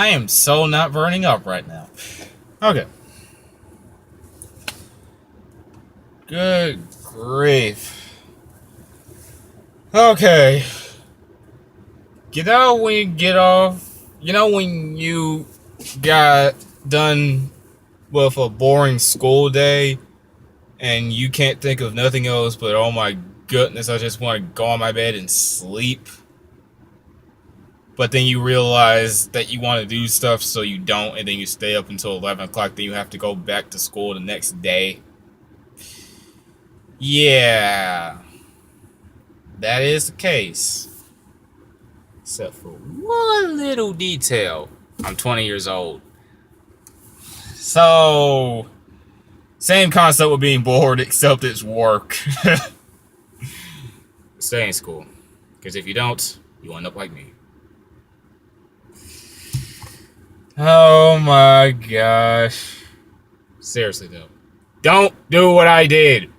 I am so not burning up right now. Okay. Good grief. Okay. When you get off, when you got done with a boring school day and you can't think of nothing else but, oh my goodness, I just want to go on my bed and sleep. But then you realize that you want to do stuff, so you don't, and then you stay up until 11 o'clock, then you have to go back to school the next day. Yeah, that is the case. Except for one little detail. I'm 20 years old. So, same concept with being bored, except it's work. Stay in school. Because if you don't, you end up like me. Oh my gosh. Seriously though. Don't do what I did.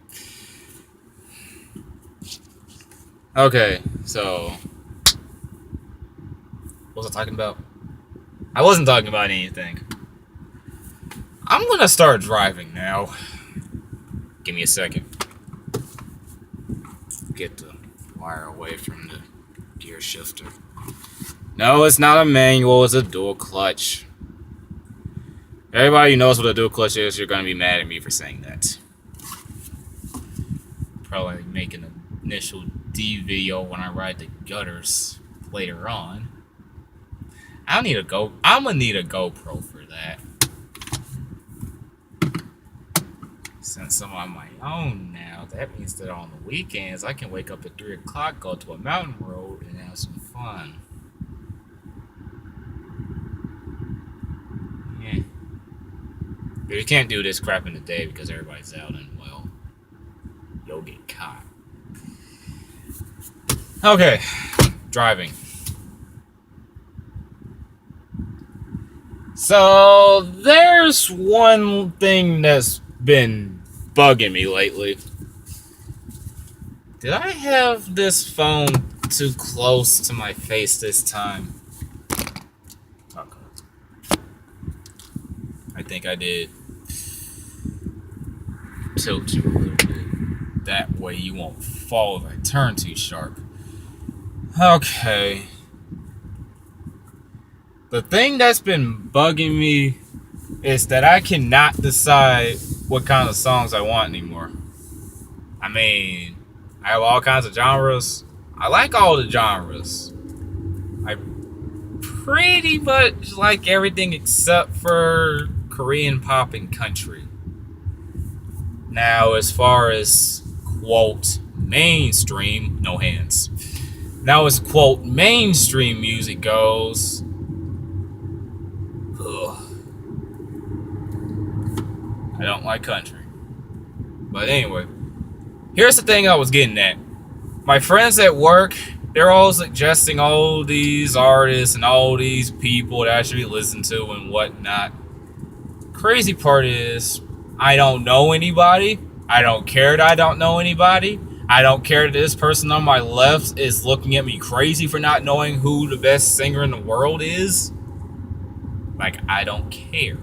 Okay, so what was I talking about? I wasn't talking about anything. I'm gonna start driving now. Give me a second. Get the wire away from the gear shifter. No, it's not a manual, it's a dual clutch. Everybody who knows what a dual clutch is, you're gonna be mad at me for saying that. Probably make an initial D video when I ride the gutters later on. I'm gonna need a GoPro for that. Since I'm on my own now, that means that on the weekends I can wake up at 3 o'clock, go to a mountain road, and have some fun. Yeah. But you can't do this crap in the day because everybody's out and, well, you'll get caught. Okay, driving. So, there's one thing that's been bugging me lately. Did I have this phone too close to my face this time? Okay. I think I did. Tilt you a little bit. That way you won't fall if I turn too sharp. Okay. The thing that's been bugging me is that I cannot decide what kind of songs I want anymore. I mean, I have all kinds of genres. I like all the genres. I pretty much like everything except for Korean pop and country. Now, as far as, quote, mainstream, no hands. Now, as, quote, mainstream music goes, I don't like country. But anyway, here's the thing I was getting at. My friends at work, they're all suggesting all these artists and all these people that I should be listening to and whatnot. Crazy part is, I don't know anybody. I don't care that I don't know anybody. I don't care that this person on my left is looking at me crazy for not knowing who the best singer in the world is. Like, I don't care.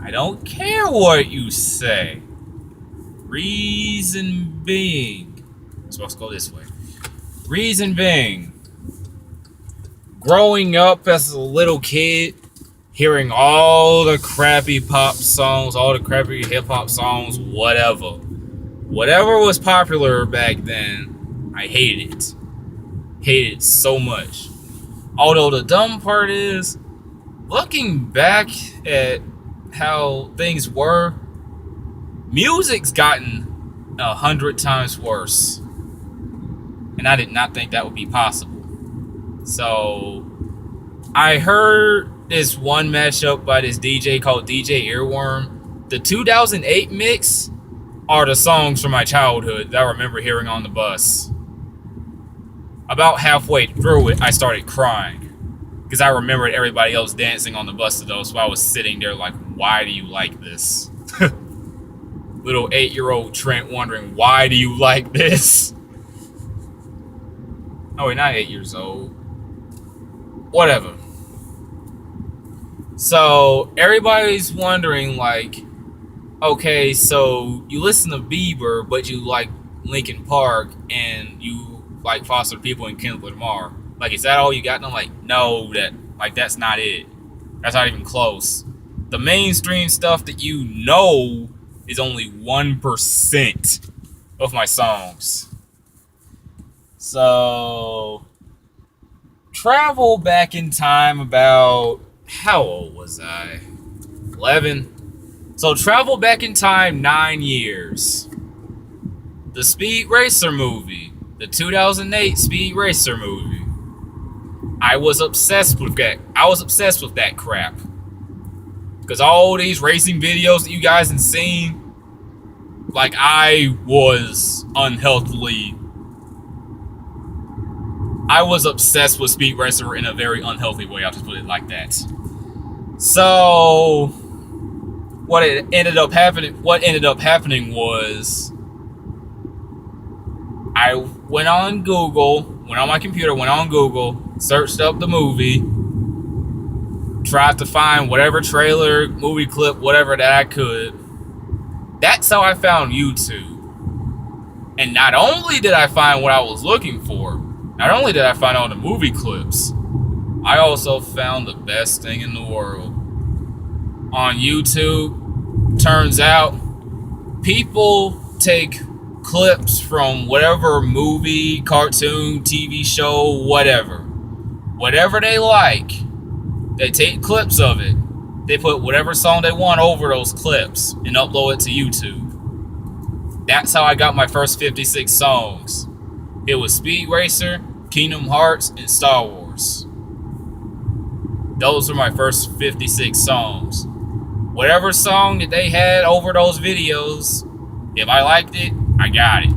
I don't care what you say. Reason being. So let's go this way. Reason being. Growing up as a little kid, hearing all the crappy pop songs, all the crappy hip-hop songs, whatever. Whatever was popular back then, I hated it. Hated it so much. Although the dumb part is, looking back at how things were, music's gotten 100 times worse. And I did not think that would be possible. So, I heard this one mashup by this DJ called DJ Earworm. The 2008 mix are the songs from my childhood that I remember hearing on the bus. About halfway through it, I started crying. Because I remembered everybody else dancing on the bus to those, so I was sitting there like, why do you like this? Little 8-year-old Trent wondering, why do you like this? Oh, wait, not 8 years old. Whatever. So everybody's wondering, like, okay, so you listen to Bieber, but you like Linkin Park, and you like Foster People and Kendrick Lamar. Like, is that all you got? And I'm like, no, that's not it. That's not even close. The mainstream stuff that you know is only 1% of my songs. So, travel back in time about, how old was I? 11. So, travel back in time 9 years. The Speed Racer movie, the 2008 Speed Racer movie. I was obsessed with that. I was obsessed with that crap. Because all these racing videos that you guys have seen, like, I was obsessed with Speed Racer in a very unhealthy way. I'll just put it like that. So, what ended up happening was, I went on my computer, went on Google, searched up the movie, tried to find whatever trailer, movie clip, whatever that I could. That's how I found YouTube. And not only did I find what I was looking for, not only did I find all the movie clips, I also found the best thing in the world. On YouTube, turns out, people take clips from whatever movie, cartoon, TV show, whatever they like. They take clips of it. They put whatever song they want over those clips and upload it to YouTube. That's how I got my first 56 songs. It was Speed Racer, Kingdom Hearts, and Star Wars. Those were my first 56 songs. Whatever song that they had over those videos, if I liked it, I got it.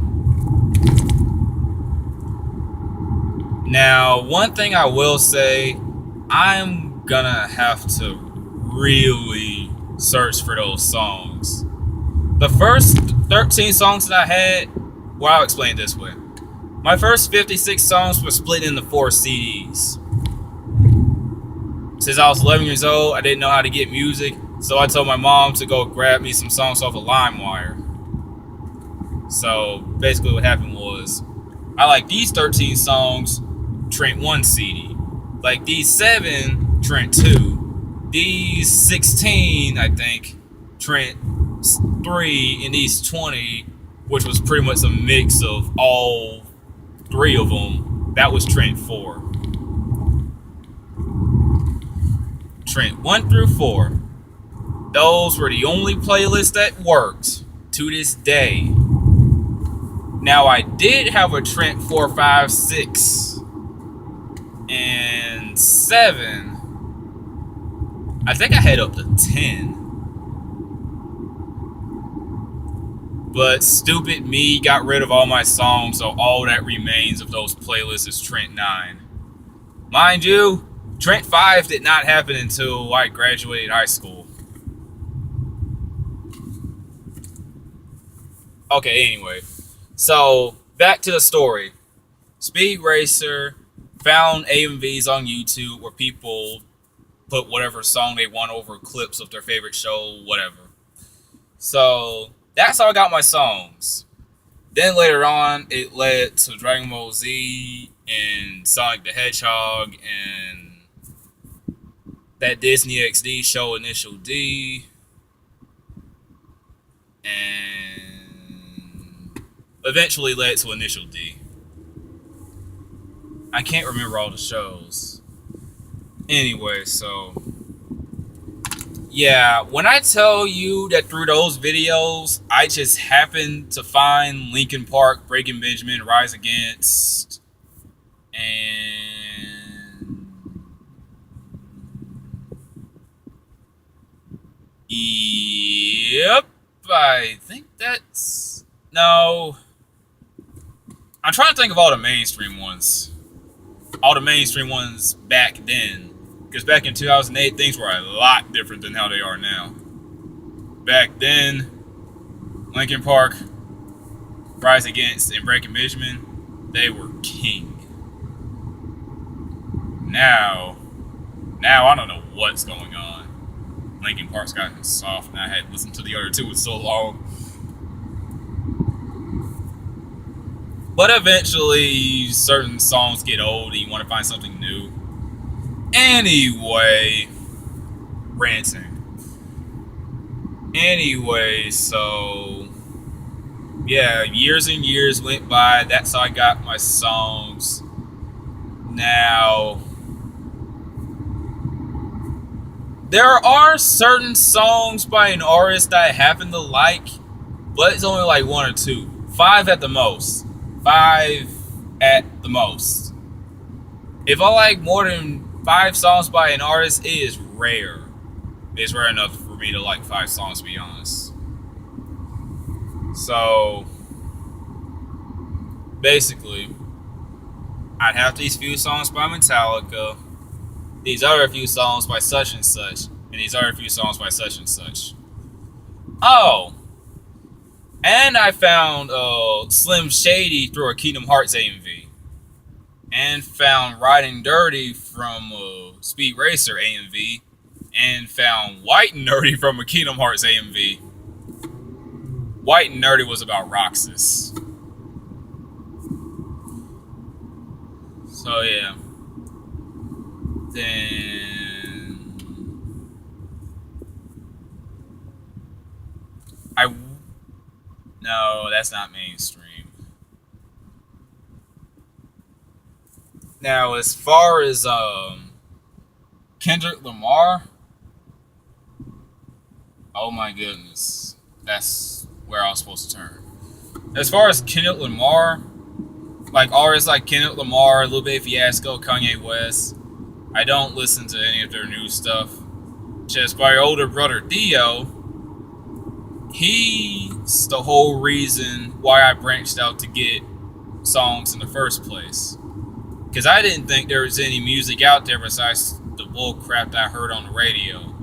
Now, one thing I will say, I'm gonna have to really search for those songs. The first 13 songs that I had, well, I'll explain it this way. My first 56 songs were split into 4 CDs. Since I was 11 years old, I didn't know how to get music, so I told my mom to go grab me some songs off of LimeWire. So basically what happened was, I like these 13 songs, Trent 1 CD. Like these 7, Trent 2. These 16, I think, Trent 3. And these 20, which was pretty much a mix of all 3 of them, that was Trent 4. Trent 1 through 4. Those were the only playlists that worked to this day. Now, I did have a Trent 4, 5, 6, and 7. I think I had up to 10. But stupid me got rid of all my songs, so all that remains of those playlists is Trent 9. Mind you, Trent 5 did not happen until I graduated high school. Okay, anyway. So, back to the story. Speed Racer found AMVs on YouTube where people put whatever song they want over clips of their favorite show, whatever. So, that's how I got my songs. Then later on, it led to Dragon Ball Z and Sonic the Hedgehog and that Disney XD show, Initial D. And eventually led to Initial D. I can't remember all the shows. Anyway, so yeah, when I tell you that through those videos, I just happened to find Linkin Park, Breaking Benjamin, Rise Against, and yep, I think that's, no, I'm trying to think of all the mainstream ones. All the mainstream ones back then. Because back in 2008, things were a lot different than how they are now. Back then, Linkin Park, Rise Against, and Breaking Benjamin, they were king. Now I don't know what's going on. Linkin Park's gotten soft, and I had listened to the other two for so long. But eventually, certain songs get old, and you want to find something new. Anyway, ranting. Anyway, so yeah, years and years went by. That's how I got my songs. Now, there are certain songs by an artist that I happen to like, but it's only like one or two. Five at the most. Five at the most. If I like more than 5 songs by an artist, it is rare. It's rare enough for me to like 5 songs, to be honest. So, basically, I'd have these few songs by Metallica, these other few songs by such and such, and these other few songs by such and such. Oh, and I found Slim Shady through a Kingdom Hearts AMV, and found Riding Dirty from Speed Racer AMV, and found White and Nerdy from a Kingdom Hearts AMV. White and Nerdy was about Roxas. So yeah. Then no, that's not mainstream. Now, as far as Kendrick Lamar, oh my goodness, that's where I was supposed to turn. As far as Kendrick Lamar, like artists like Kendrick Lamar, Lil Baby Fiasco, Kanye West, I don't listen to any of their new stuff. Just my older brother Dio, he's the whole reason why I branched out to get songs in the first place. Because I didn't think there was any music out there besides the bull crap that I heard on the radio.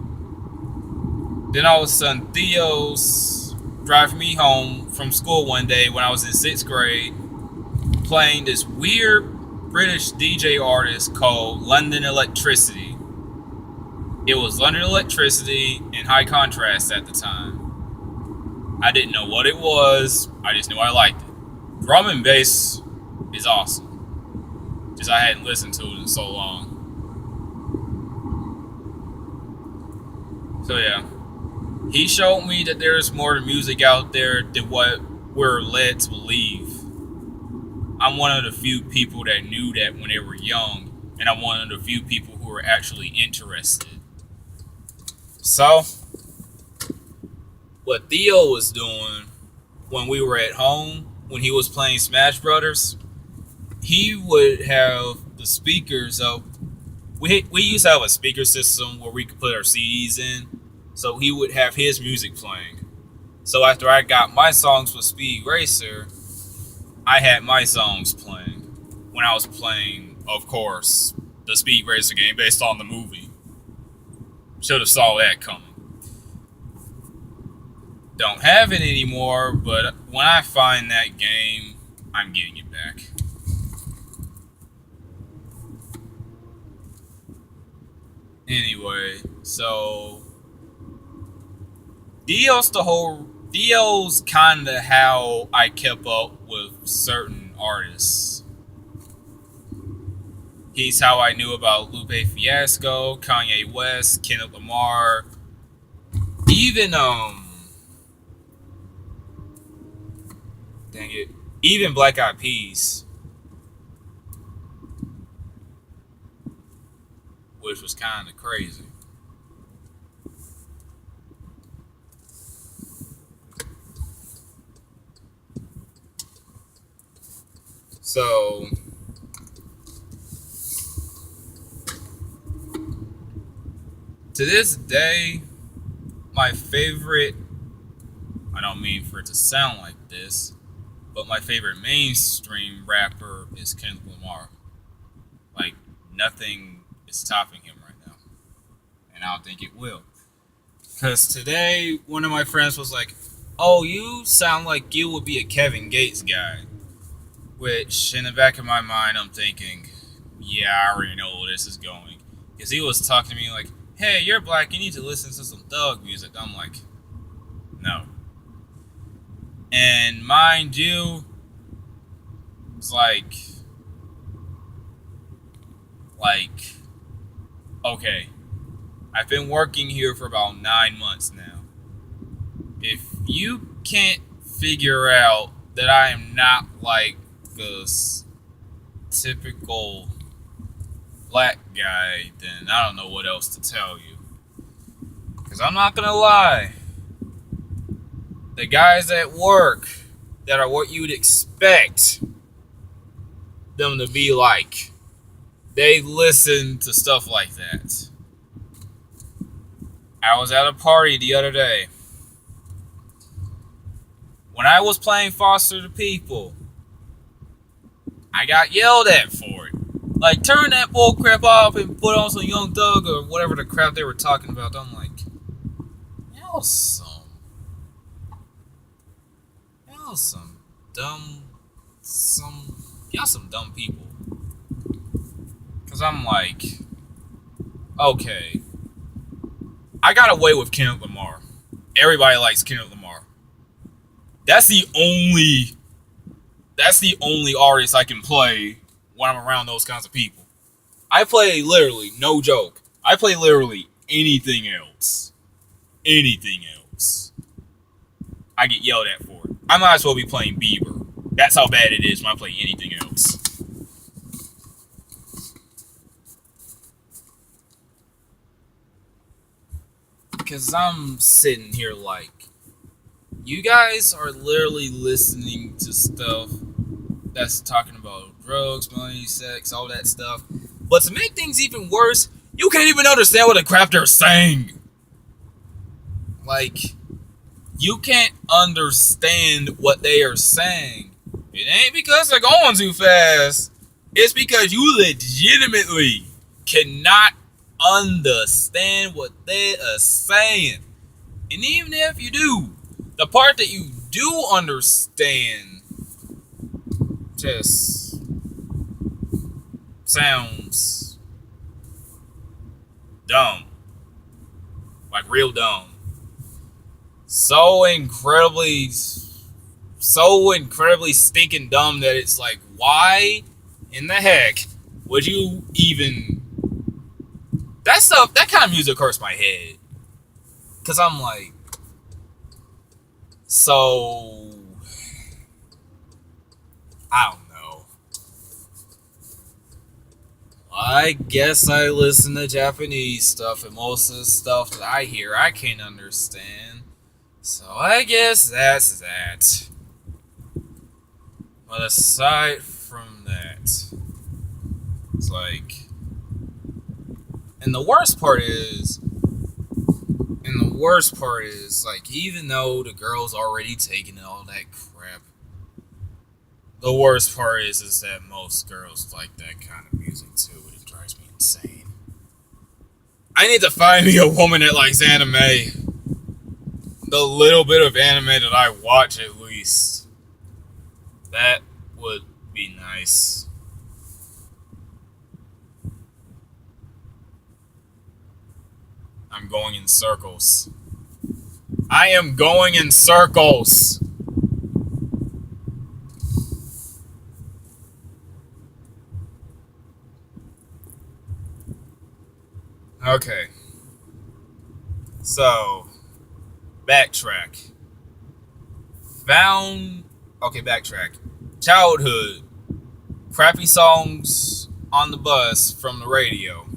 Then all of a sudden, Theo's driving me home from school one day when I was in 6th grade, playing this weird British DJ artist called London Electricity. It was London Electricity in high contrast at the time. I didn't know what it was, I just knew I liked it. Drum and bass is awesome. Just I hadn't listened to it in so long. So yeah. He showed me that there's more to music out there than what we're led to believe. I'm one of the few people that knew that when they were young, and I'm one of the few people who were actually interested. So, what Theo was doing when we were at home, when he was playing Smash Brothers, he would have the speakers up. We used to have a speaker system where we could put our CDs in, so he would have his music playing. So after I got my songs with Speed Racer, I had my songs playing when I was playing, of course, the Speed Racer game based on the movie. Should have saw that coming. Don't have it anymore, but when I find that game, I'm getting it back. Anyway, so Dio's kinda how I kept up with certain artists. He's how I knew about Lupe Fiasco, Kanye West, Kendrick Lamar, even even Black Eyed Peas, which was kind of crazy. So, to this day, my favorite, I don't mean for it to sound like this, but my favorite mainstream rapper is Kendrick Lamar. Like, nothing is topping him right now. And I don't think it will. Because today, one of my friends was like, oh, you sound like you would be a Kevin Gates guy. Which, in the back of my mind, I'm thinking, yeah, I already know where this is going. Because he was talking to me like, hey, you're black, you need to listen to some thug music. I'm like, no. And mind you, it's like, okay, I've been working here for about 9 months now. If you can't figure out that I am not like this typical black guy, then I don't know what else to tell you. Because I'm not gonna lie, the guys at work that are what you'd expect them to be like, they listen to stuff like that. I was at a party the other day. When I was playing Foster the People, I got yelled at for it. Like, turn that bull crap off and put on some Young Thug or whatever the crap they were talking about. I'm like, y'all some dumb people. Cause I'm like, okay, I got away with Kendrick Lamar. Everybody likes Kendrick Lamar. That's the only artist I can play when I'm around those kinds of people. I play literally, no joke, I play literally anything else. Anything else. I get yelled at for it. I might as well be playing Bieber. That's how bad it is when I play anything else. Because I'm sitting here like, you guys are literally listening to stuff that's talking about drugs, money, sex, all that stuff. But to make things even worse, you can't even understand what the crap they're saying. Like, you can't understand what they are saying. It ain't because they're going too fast. It's because you legitimately cannot understand what they are saying. And even if you do, the part that you do understand just sounds dumb. Like real dumb. So incredibly stinking dumb that it's like, why in the heck would you even... That kind of music hurts my head. Because I'm like, so, I don't know. I guess I listen to Japanese stuff, and most of the stuff that I hear I can't understand. So I guess that's that. But aside from that, it's like, and the worst part is, like, even though the girl's already taking all that crap, the worst part is that most girls like that kind of music too, and it drives me insane. I need to find me a woman that likes anime. The little bit of anime that I watch, at least. That would be nice. I'm going in circles. I am going in circles. Okay. So, backtrack. Backtrack. Childhood. Crappy songs on the bus from the radio.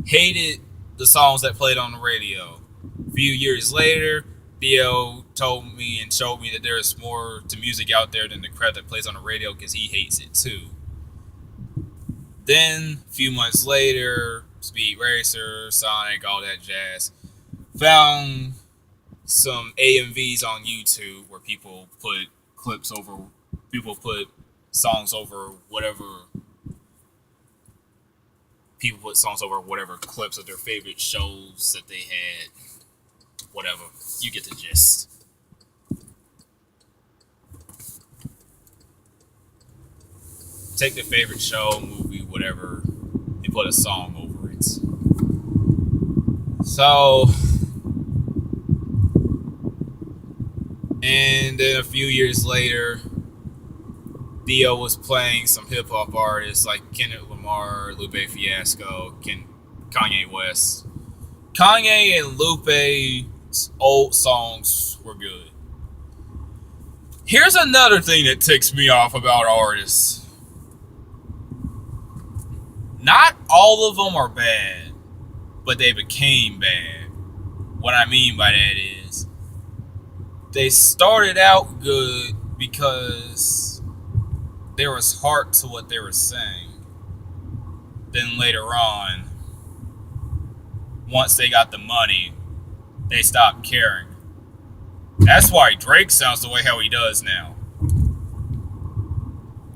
Hated the songs that played on the radio. A few years later, Theo told me and showed me that there's more to music out there than the crap that plays on the radio because he hates it too. Then, a few months later, Speed Racer, Sonic, all that jazz, found some AMVs on YouTube where people put songs over whatever clips of their favorite shows that they had. Whatever. You get the gist. Take their favorite show, movie, whatever, and put a song over it. So, and then a few years later, Dio was playing some hip hop artists like Kendrick Lamar, Lupe Fiasco, Kanye West. Kanye and Lupe's old songs were good. Here's another thing that ticks me off about artists. Not all of them are bad, but they became bad. What I mean by that is, they started out good because there was heart to what they were saying. Then later on, once they got the money, they stopped caring. That's why Drake sounds the way how he does now.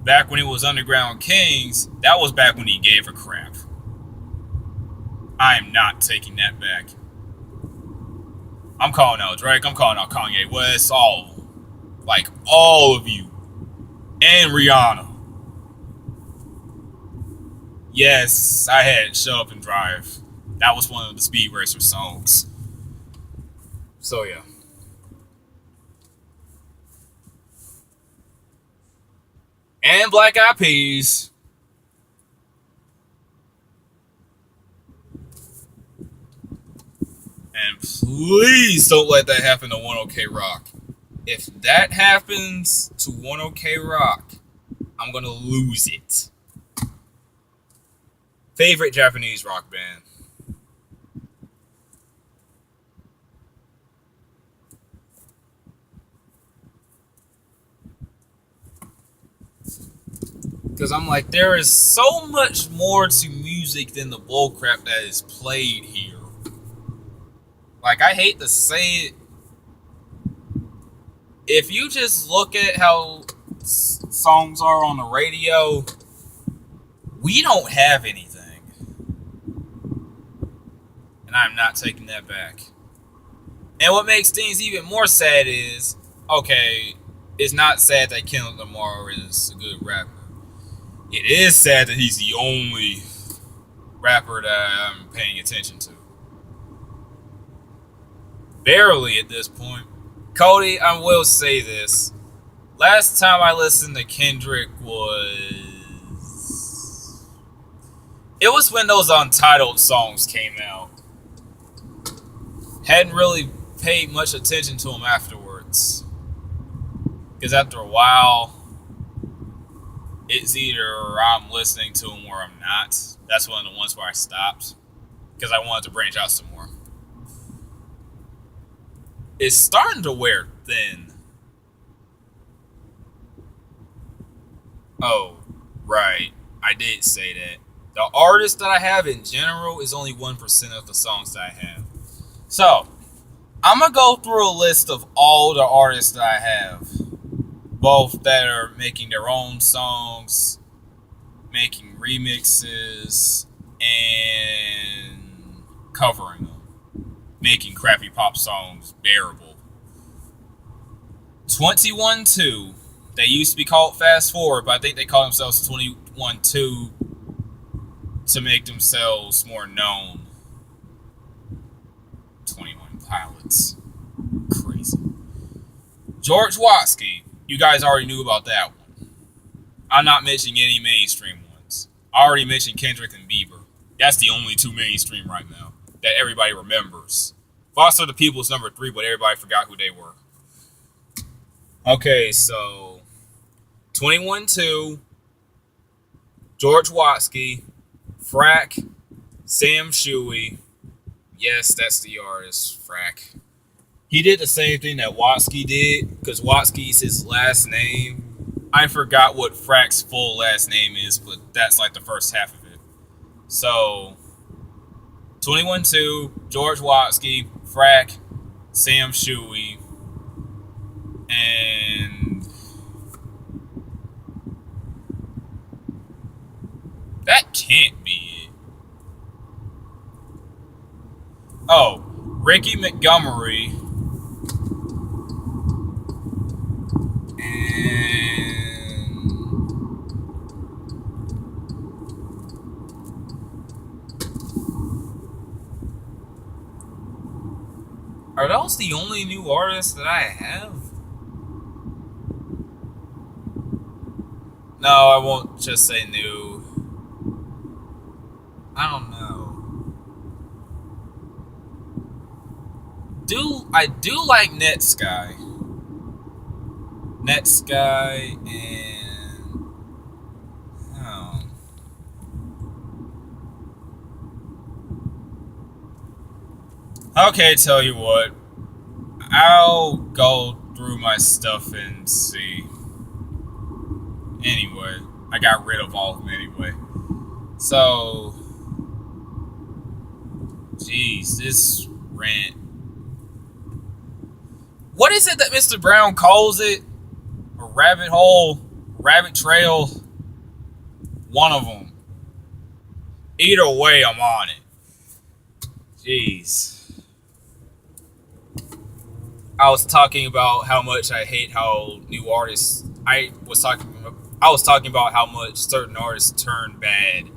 Back when it was Underground Kings, that was back when he gave a crap. I am not taking that back. I'm calling out Drake, I'm calling out Kanye West, all of them. Like, all of you. And Rihanna. Yes, I had Shut Up and Drive. That was one of the Speed Racer songs. So, yeah. And Black Eyed Peas. And please don't let that happen to One OK Rock. If that happens to One OK Rock, I'm gonna lose it. Favorite Japanese rock band? Because I'm like, there is so much more to music than the bullcrap that is played here. Like, I hate to say it. If you just look at how songs are on the radio, we don't have anything. And I'm not taking that back. And what makes things even more sad is, okay, it's not sad that Kendrick Lamar is a good rapper. It is sad that he's the only rapper that I'm paying attention to. Barely at this point. Cody, I will say this. Last time I listened to Kendrick it was when those Untitled songs came out. Hadn't really paid much attention to him afterwards. Because after a while, it's either I'm listening to him or I'm not. That's one of the ones where I stopped. Because I wanted to branch out some more. It's starting to wear thin. Oh, right. I did say that. The artist that I have in general is only 1% of the songs that I have. So, I'm going to go through a list of all the artists that I have. Both that are making their own songs, making remixes, and covering them. Making crappy pop songs bearable. 21-2. They used to be called Fast Forward, but I think they call themselves 21-2 to make themselves more known. 21 Pilots. Crazy. George Watsky. You guys already knew about that one. I'm not mentioning any mainstream ones. I already mentioned Kendrick and Bieber. That's the only two mainstream right now that everybody remembers. Foster the People's number 3, but everybody forgot who they were. Okay, so 21-2, George Watsky, Frack, Sam Shuey. Yes, that's the artist, Frack. He did the same thing that Watsky did, because Watsky's his last name. I forgot what Frack's full last name is, but that's like the first half of it. So, 21-2, George Watsky, Frack, Sam Shuey, and that can't be it. Oh, Ricky Montgomery and Are those the only new artists that I have? No, I won't just say new. I don't know. I do like Netsky and oh. Okay, tell you what. I'll go through my stuff and see. Anyway, I got rid of all of them anyway. So, jeez, this rant. What is it that Mr. Brown calls it? A rabbit hole? Rabbit trail? One of them. Either way, I'm on it. Jeez. I was talking about how much I hate how new artists. I was talking about how much certain artists turn bad.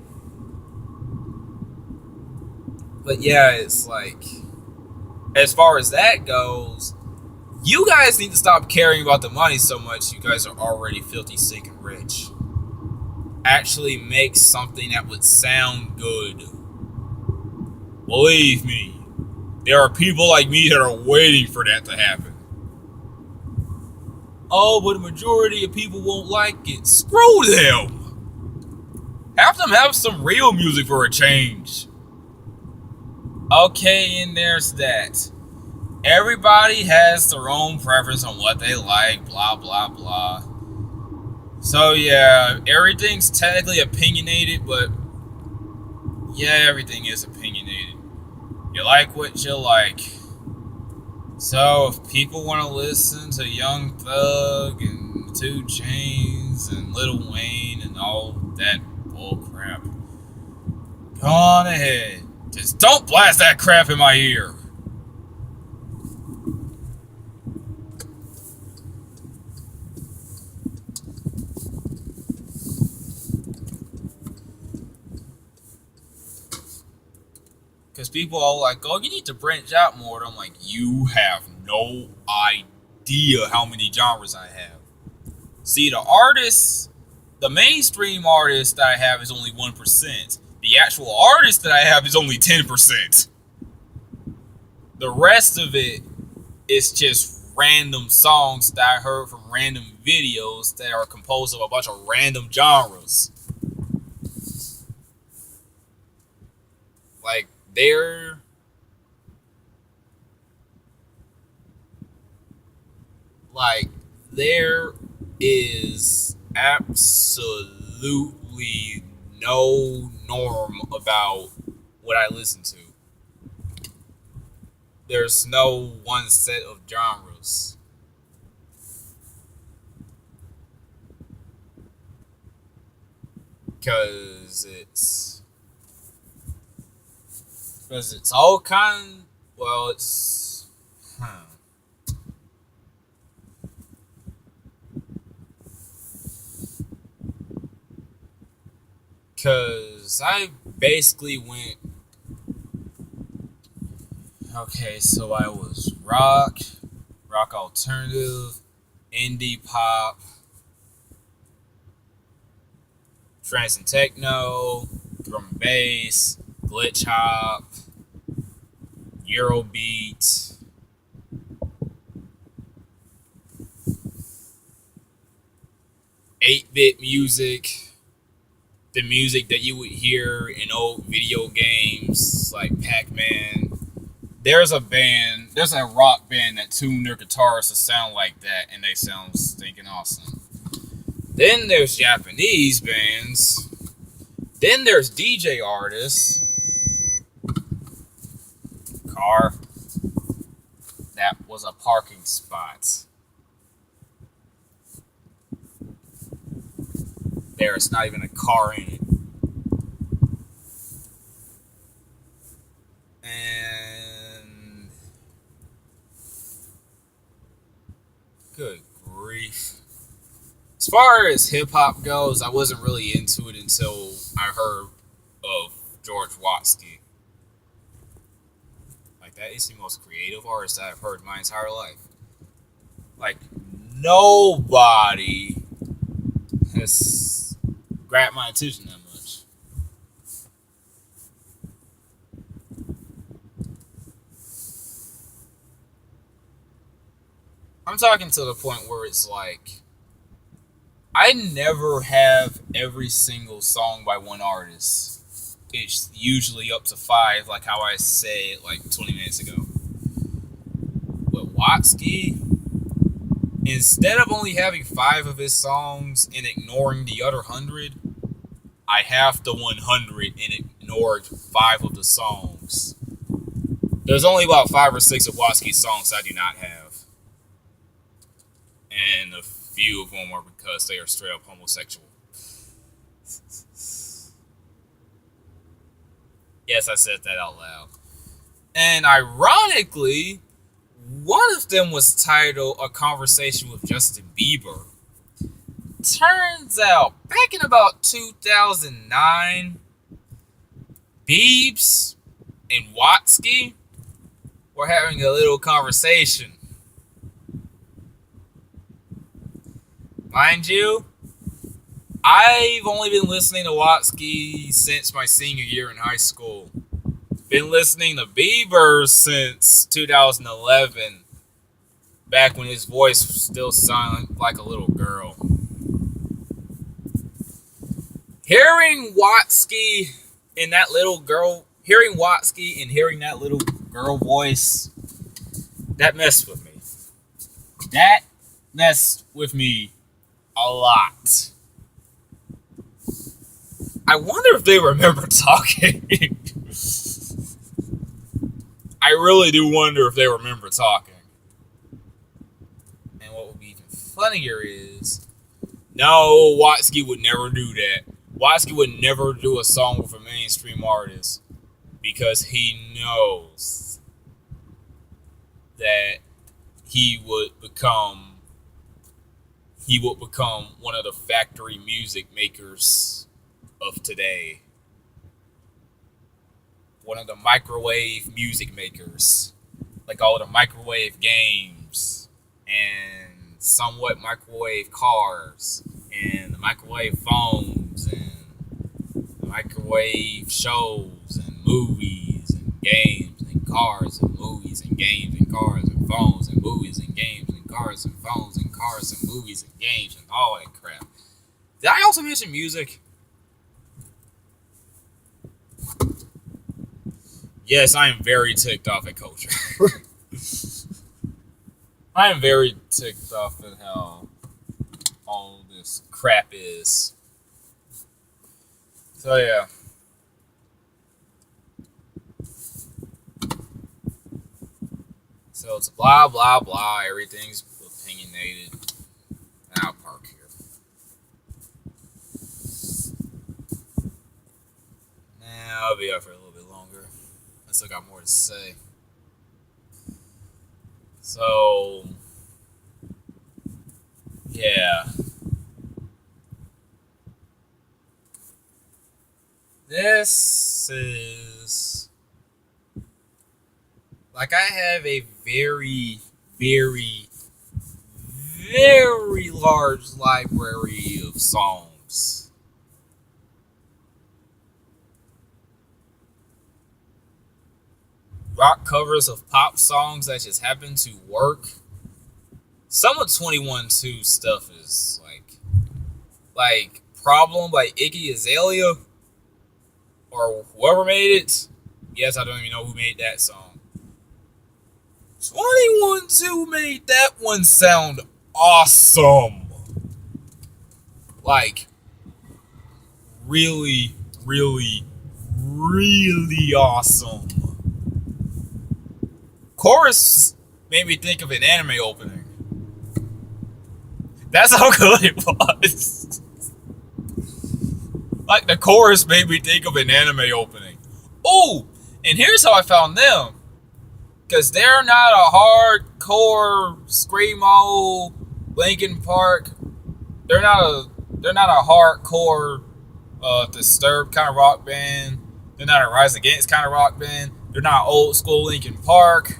But yeah, it's like, as far as that goes, you guys need to stop caring about the money so much. You guys are already filthy sick and rich. Actually make something that would sound good. Believe me, there are people like me that are waiting for that to happen. Oh, but the majority of people won't like it. Screw them! Have them have some real music for a change. Okay, and there's that. Everybody has their own preference on what they like, blah, blah, blah. So, yeah, everything's technically opinionated, but yeah, everything is opinionated. You like what you like. So, if people want to listen to Young Thug and 2 Chainz and Lil Wayne and all that bullcrap, go on ahead. Just don't blast that crap in my ear. Because people are like, oh, you need to branch out more. And I'm like, you have no idea how many genres I have. See, the mainstream artist that I have is only 1%. The actual artist that I have is only 10%. The rest of it is just random songs that I heard from random videos that are composed of a bunch of random genres. Like, there is absolutely no norm about what I listen to. There's no one set of genres. Because it's all kind. Well, it's. Because I basically went. Okay, so I was rock alternative, indie pop, trance and techno, drum and bass, glitch hop, Eurobeat, 8-bit music, the music that you would hear in old video games like Pac-Man. There's a rock band that tuned their guitars to sound like that, and they sound stinking awesome. Then there's Japanese bands. Then there's DJ artists. Car. That was a parking spot. There's not even a car in it. And good grief. As far as hip hop goes, I wasn't really into it until I heard of George Watsky. Like that is the most creative artist I've heard in my entire life. Like, nobody has grabbed my attention that much. I'm talking to the point where it's like, I never have every single song by one artist. It's usually up to 5, like how I said like 20 minutes ago. But Watsky, instead of only having 5 of his songs and ignoring the other 100, I have the 100 and ignored 5 of the songs. There's only about 5 or 6 of Watsky's songs I do not have. And a few of them are because they are straight up homosexual. Yes, I said that out loud. And ironically, one of them was titled A Conversation with Justin Bieber. Turns out, back in about 2009, Biebs and Watsky were having a little conversation. Mind you, I've only been listening to Watsky since my senior year in high school. Been listening to Bieber since 2011, back when his voice still sounded like a little girl. Hearing Watsky and that little girl voice, that messed with me. That messed with me a lot. I wonder if they remember talking. I really do wonder if they remember talking. And what would be even funnier is, no, Watsky would never do that. Watsky would never do a song with a mainstream artist because he knows that he would become one of the factory music makers of today. One of the microwave music makers. Like all the microwave games and somewhat microwave cars and the microwave phones and the microwave shows and movies and games and cars and movies and games and cars and phones and movies and games and cars and phones and cars and movies and games and all that crap. Did I also mention music? Yes, I am very ticked off at culture. I am very ticked off at how all this crap is. So yeah. So it's blah blah blah, everything's opinionated. I'll park here. Now I'll be up for a little bit longer. I still got more to say. So yeah. This is like I have a very, very, very large library of songs. Rock covers of pop songs that just happen to work. Some of 21-2 stuff is like Problem by Iggy Azalea or whoever made it. Yes, I don't even know who made that song. 21-2 made that one sound awesome. Like, really, really, really awesome. Chorus made me think of an anime opening. That's how good it was. Like, the chorus made me think of an anime opening. Oh, and here's how I found them. Because they're not a hardcore screamo Linkin Park. They're not a hardcore Disturbed kind of rock band. They're not a Rise Against kind of rock band. They're not old school Linkin Park.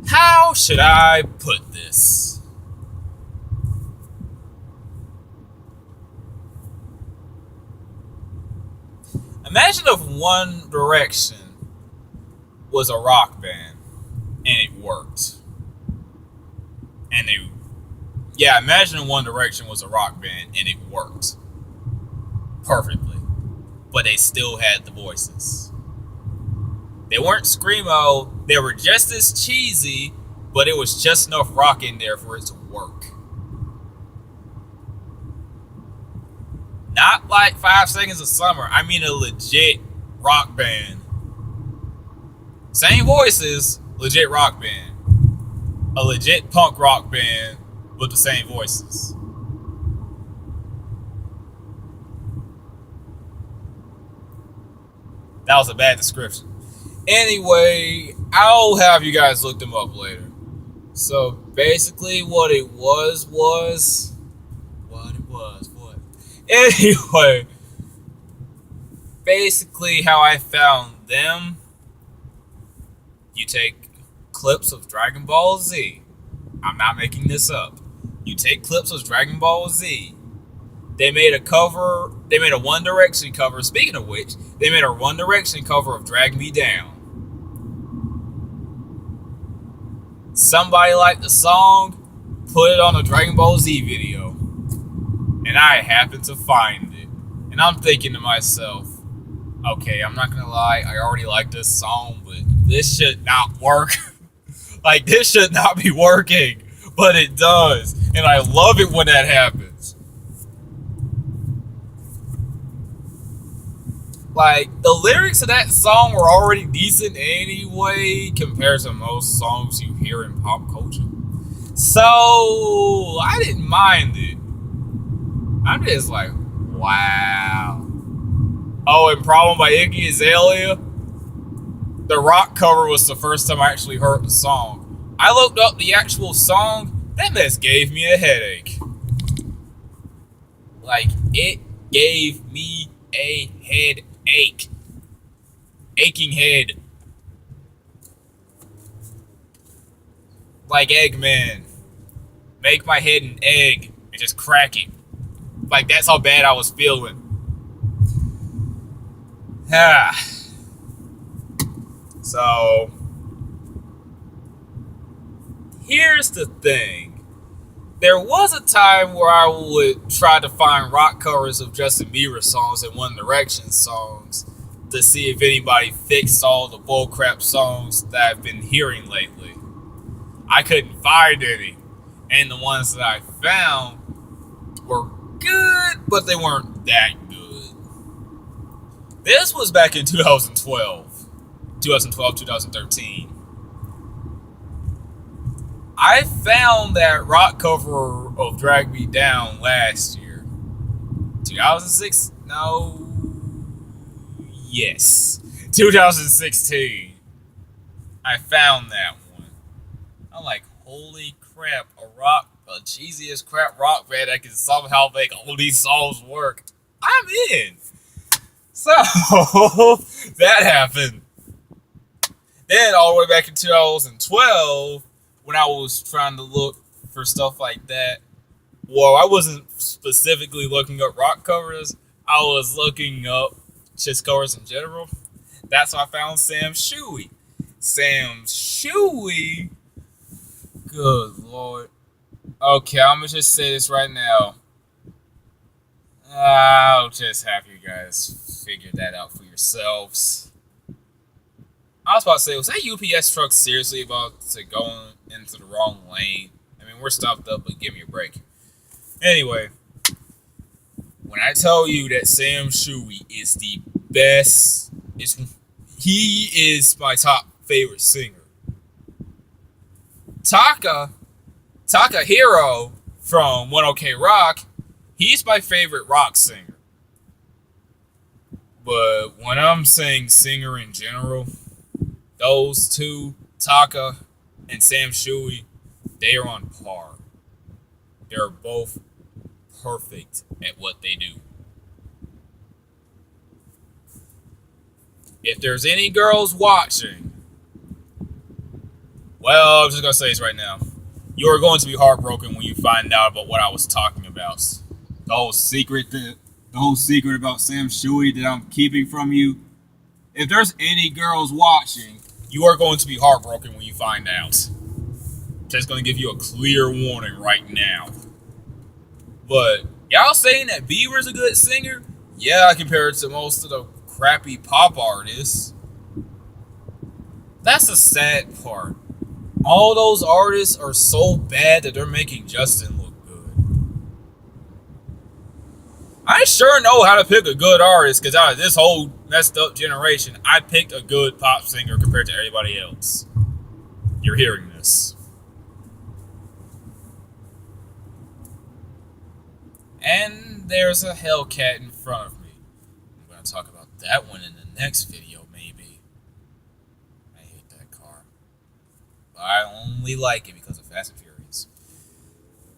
How should I put this? Imagine if One Direction was a rock band and it worked. And they, yeah, imagine One Direction was a rock band and it worked perfectly. But they still had the voices. They weren't screamo, they were just as cheesy, but it was just enough rock in there for it to work. Not like 5 Seconds of Summer, I mean a legit rock band. Same voices, legit rock band. A legit punk rock band with the same voices. That was a bad description. Anyway, I'll have you guys look them up later. So basically what it was. Anyway, basically how I found them, you take clips of Dragon Ball Z. I'm not making this up. You take clips of Dragon Ball Z. They made a One Direction cover. Speaking of which, they made a One Direction cover of Drag Me Down. Somebody liked the song, put it on a Dragon Ball Z video. And I happened to find it. And I'm thinking to myself, okay, I'm not gonna lie, I already like this song, but this should not work. Like, this should not be working. But it does. And I love it when that happens. Like, the lyrics of that song were already decent anyway, compared to most songs you hear in pop culture. So, I didn't mind it. I'm just like, wow. Oh, and Problem by Iggy Azalea? The rock cover was the first time I actually heard the song. I looked up the actual song, that mess gave me a headache. Like, it gave me a headache. Aching head. Like Eggman. Make my head an egg and just crack it. Like, that's how bad I was feeling. So, here's the thing. There was a time where I would try to find rock covers of Justin Bieber songs and One Direction songs to see if anybody fixed all the bullcrap songs that I've been hearing lately. I couldn't find any. And the ones that I found were good, but they weren't that good. This was back in 2012, 2013. I found that rock cover of Drag Me Down last year. 2006? No. Yes. 2016. I found that one. I'm like, holy crap, a cheesy as crap rock band that can somehow make all these songs work. I'm in. So, that happened. Then, all the way back in 2012, when I was trying to look for stuff like that, well, I wasn't specifically looking up rock covers. I was looking up just covers in general. That's how I found Sam Shuey. Sam Shuey? Good Lord. Okay, I'm going to just say this right now. I'll just have you guys figure that out for yourselves. I was about to say, was that UPS truck seriously about to go into the wrong lane? I mean, we're stopped up, but give me a break. Anyway, when I tell you that Sam Shuey is the best, he is my top favorite singer. Takahiro from 1OK Rock, he's my favorite rock singer. But when I'm saying singer in general, those two, Taka and Sam Shuey, they are on par. They're both perfect at what they do. If there's any girls watching, well, I'm just gonna say this right now. You are going to be heartbroken when you find out about what I was talking about. The whole secret about Sam Shui that I'm keeping from you. If there's any girls watching, you are going to be heartbroken when you find out. Just gonna give you a clear warning right now. But y'all saying that Bieber's a good singer? Yeah, I compare it to most of the crappy pop artists. That's the sad part. All those artists are so bad that they're making Justin look good. I sure know how to pick a good artist because out of this whole messed up generation, I picked a good pop singer compared to everybody else. You're hearing this. And there's a Hellcat in front of me. I'm going to talk about that one in the next video, maybe. I hate that car. But I only like it because of Fast and Furious.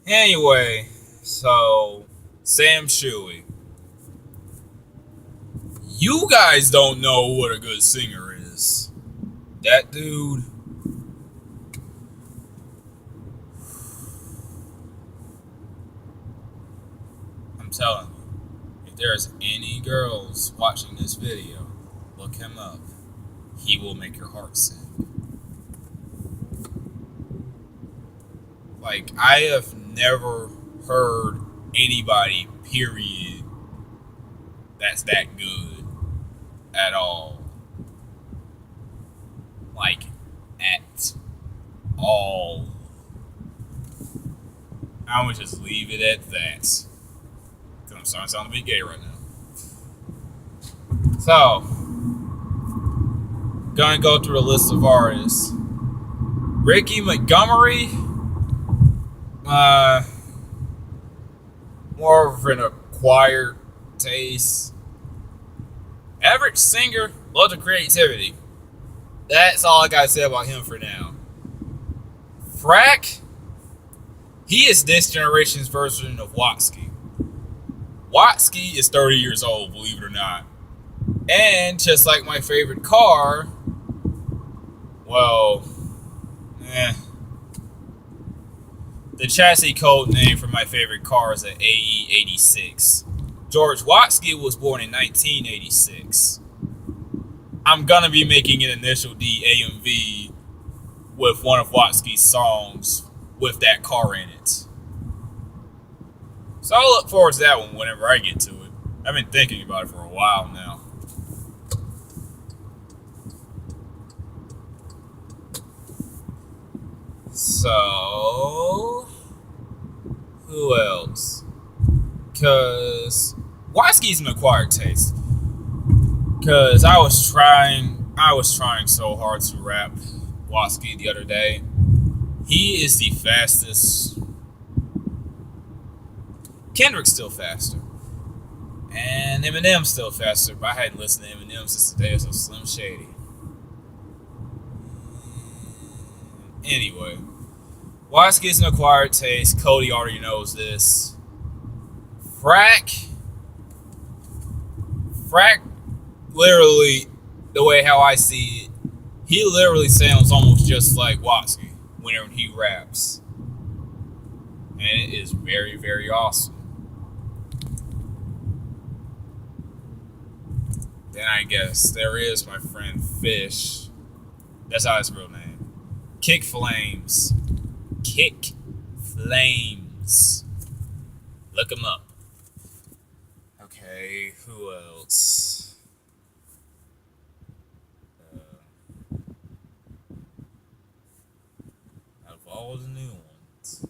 Anyway, so Sam Shui. You guys don't know what a good singer is. That dude. I'm telling you, if there's any girls watching this video, look him up. He will make your heart sing. Like, I have never heard anybody, period, that's that good at all. Like, at all. I'm gonna just leave it at that. Because I'm starting to sound a bit gay right now. So, gonna go through the list of artists. Ricky Montgomery, more of an acquired taste. Average singer, love the creativity. That's all I gotta say about him for now. Frack, he is this generation's version of Watsky. Watsky is 30 years old, believe it or not. And just like my favorite car, well, the chassis code name for my favorite car is an AE86. George Watsky was born in 1986. I'm gonna be making an initial D AMV with one of Watsky's songs with that car in it. So I'll look forward to that one whenever I get to it. I've been thinking about it for a while now. So, who else? Because Watsky's an acquired taste. Because I was trying so hard to rap Watsky the other day. He is the fastest. Kendrick's still faster. And Eminem's still faster, but I hadn't listened to Eminem since the days of Slim Shady. Anyway, Watsky's an acquired taste. Cody already knows this. Frack, literally, the way how I see it, he literally sounds almost just like Watsky whenever he raps. And it is very, very awesome. Then I guess there is my friend Fish. That's how his real name. Kick Flames. Kick Flames. Look him up. Okay, who else? Out of all the new ones.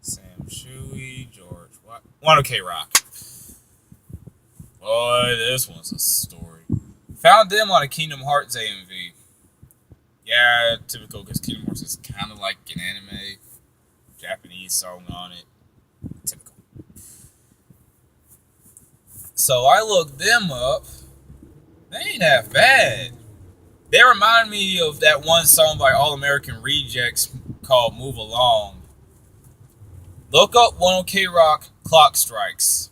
Sam Shui, George Watt. 1OK Rock. Boy, this one's a story. Found them on a Kingdom Hearts AMV. Yeah, typical, because Kingdom Hearts is kind of like an anime. Japanese song on it. Typical. So I looked them up. They ain't half bad. They remind me of that one song by All American Rejects called Move Along. Look up 1OK Rock Clock Strikes.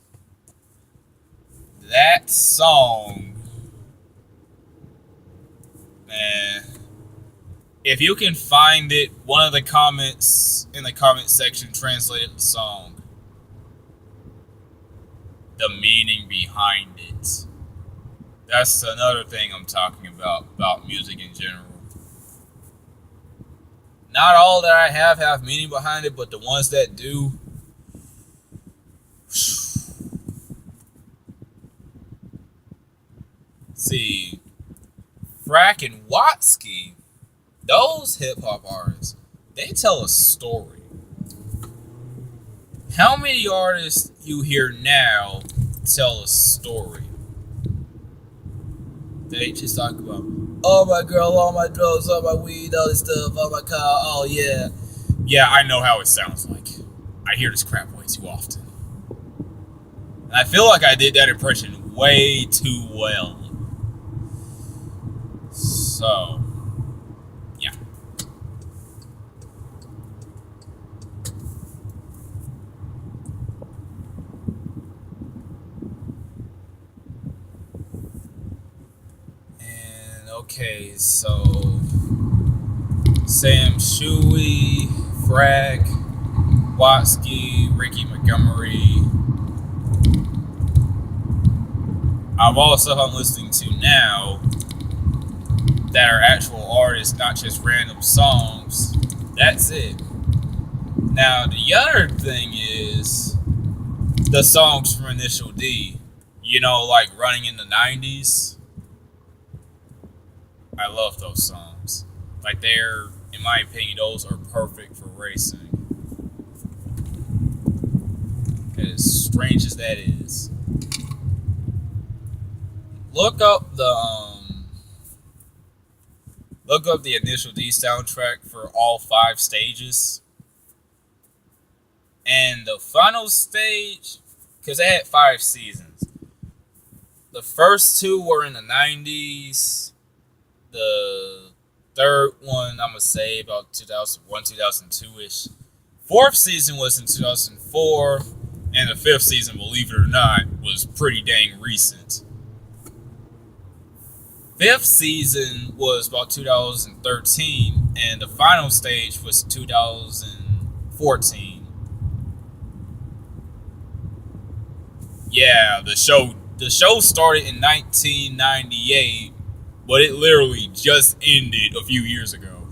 That song, man. If you can find it, one of the comments in the comment section translated the song. The meaning behind it. That's another thing I'm talking about music in general. Not all that I have meaning behind it, but the ones that do. See, Frack and Watsky, those hip hop artists, they tell a story. How many artists you hear now tell a story? They just talk about, oh my girl, all my drugs, all my weed, all this stuff, oh my car, oh yeah. Yeah, I know how it sounds like. I hear this crap way too often. And I feel like I did that impression way too well. So, yeah. And okay, so Sam Shuey, Frag, Watsky, Ricky Montgomery. I've also I'm listening to now that are actual artists, not just random songs. That's it. Now the other thing is the songs from Initial D. You know, like Running in the 90s. I love those songs. Like they're, in my opinion, those are perfect for racing. As strange as that is. Look up the Initial D soundtrack for all 5 stages. And the final stage, because they had 5 seasons. The first 2 were in the 90s. The third one, I'm going to say about 2001, 2002-ish. 4th season was in 2004. And the 5th season, believe it or not, was pretty dang recent. 5th season was about 2013, and the final stage was 2014. Yeah, the show started in 1998, but it literally just ended a few years ago.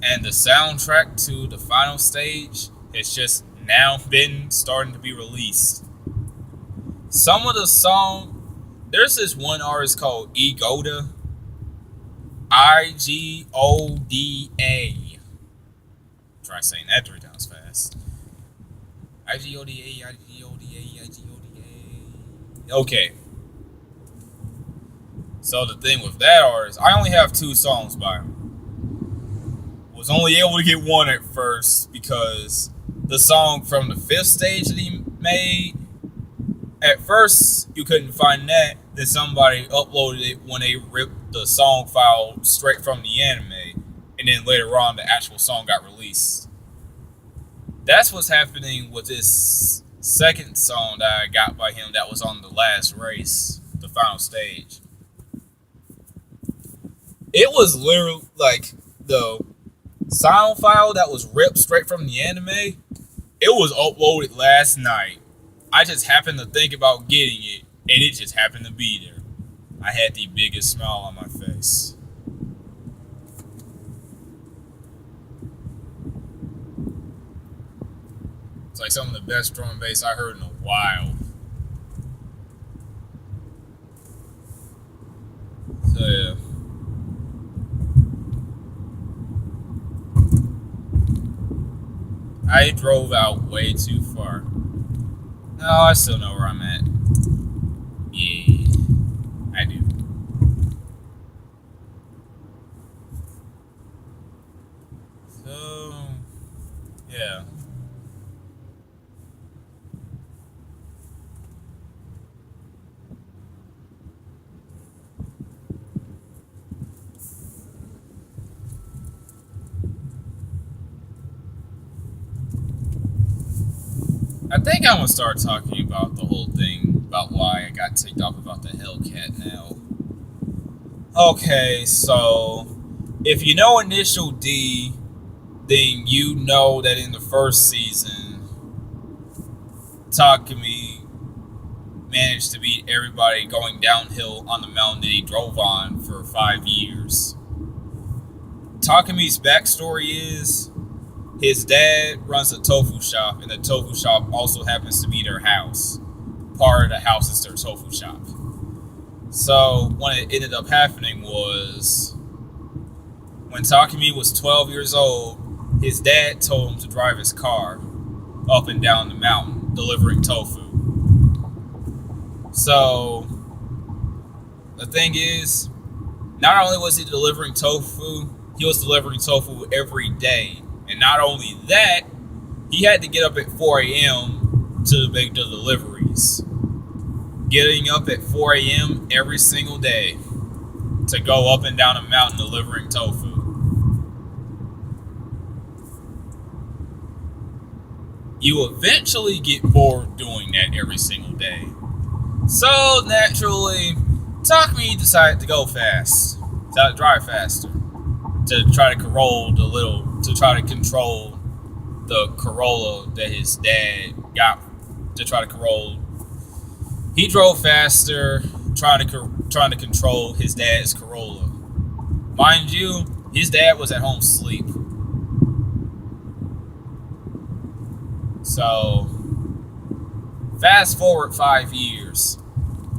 And the soundtrack to the final stage has just now been starting to be released. Some of the songs, there's this one artist called Igoda. Igoda. Try saying that 3 times fast. Igoda. Okay. So the thing with that artist, I only have 2 songs by him. Was only able to get 1 at first because the song from the 5th stage that he made, at first you couldn't find that. Then somebody uploaded it when they ripped the song file straight from the anime, and then later on the actual song got released. That's what's happening with this second song that I got by him that was on the last race, the final stage. It was literally like the sound file that was ripped straight from the anime. It was uploaded last night. I just happened to think about getting it, and it just happened to be there. I had the biggest smile on my face. It's like some of the best drum and bass I heard in a while. So yeah. I drove out way too far. No, I still know where I'm at. Yeah, I do. So, yeah. I think I'm gonna start talking about the whole thing about why I got ticked off about the Hellcat now. Okay, so if you know Initial D, then you know that in the first season, Takumi managed to beat everybody going downhill on the mountain that he drove on for 5 years. Takumi's backstory is his dad runs a tofu shop, and the tofu shop also happens to be their house. Part of the house is their tofu shop. So what it ended up happening was when Takumi was 12 years old, his dad told him to drive his car up and down the mountain delivering tofu. So the thing is, not only was he delivering tofu, he was delivering tofu every day. And not only that, he had to get up at 4 a.m. to make the deliveries. Getting up at 4 a.m. every single day to go up and down a mountain delivering tofu. You eventually get bored doing that every single day. So naturally, Takumi decided to go fast, to drive faster, to try to control the Corolla that his dad got, to try to control. He drove faster, trying to control his dad's Corolla. Mind you, his dad was at home asleep. So, fast forward 5 years.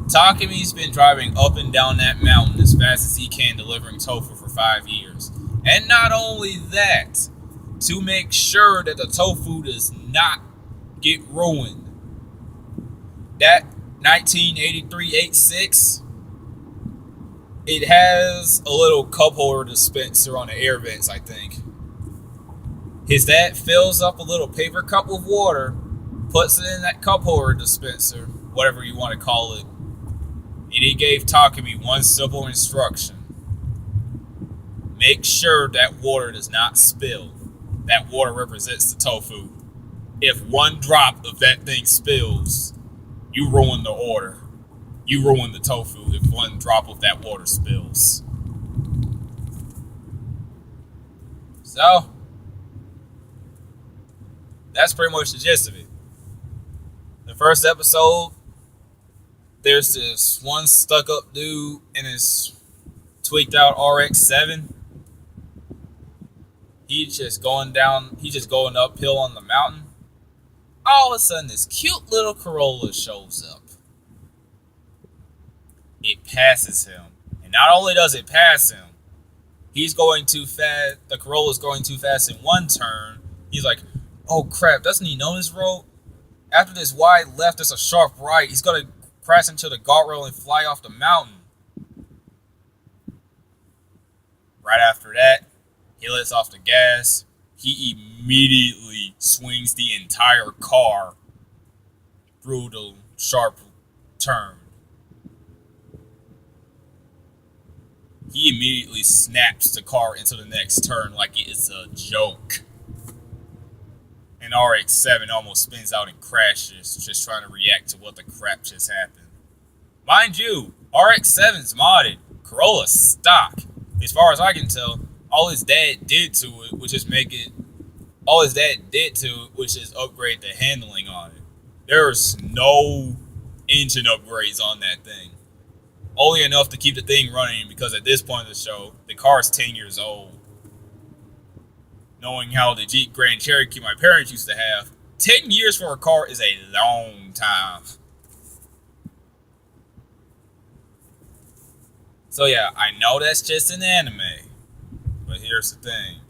Takumi's been driving up and down that mountain as fast as he can, delivering tofu for 5 years. And not only that, to make sure that the tofu does not get ruined. That 1983-86, it has a little cup holder dispenser on the air vents, I think. His dad fills up a little paper cup with water, puts it in that cup holder dispenser, whatever you want to call it, and he gave Takumi one simple instruction. Make sure that water does not spill. That water represents the tofu. If one drop of that thing spills, you ruin the order. You ruin the tofu if one drop of that water spills. So, that's pretty much the gist of it. The first episode, there's this one stuck-up dude in his tweaked-out RX-7. He's just going uphill on the mountain. All of a sudden, this cute little Corolla shows up. It passes him. And not only does it pass him, he's going too fast. The Corolla's going too fast in one turn. He's like, oh crap, doesn't he know this road? After this wide left, there's a sharp right. He's going to crash into the guardrail and fly off the mountain. Right after that, he lets off the gas. He immediately swings the entire car through the sharp turn. He immediately snaps the car into the next turn like it is a joke. And RX-7 almost spins out and crashes, just trying to react to what the crap just happened. Mind you, RX-7's modded. Corolla's stock. As far as I can tell, all his dad did to it, which is upgrade the handling on it. There's no engine upgrades on that thing. Only enough to keep the thing running, because at this point of the show, the car is 10 years old. Knowing how the Jeep Grand Cherokee my parents used to have, 10 years for a car is a long time. So yeah, I know that's just an anime, but here's the thing.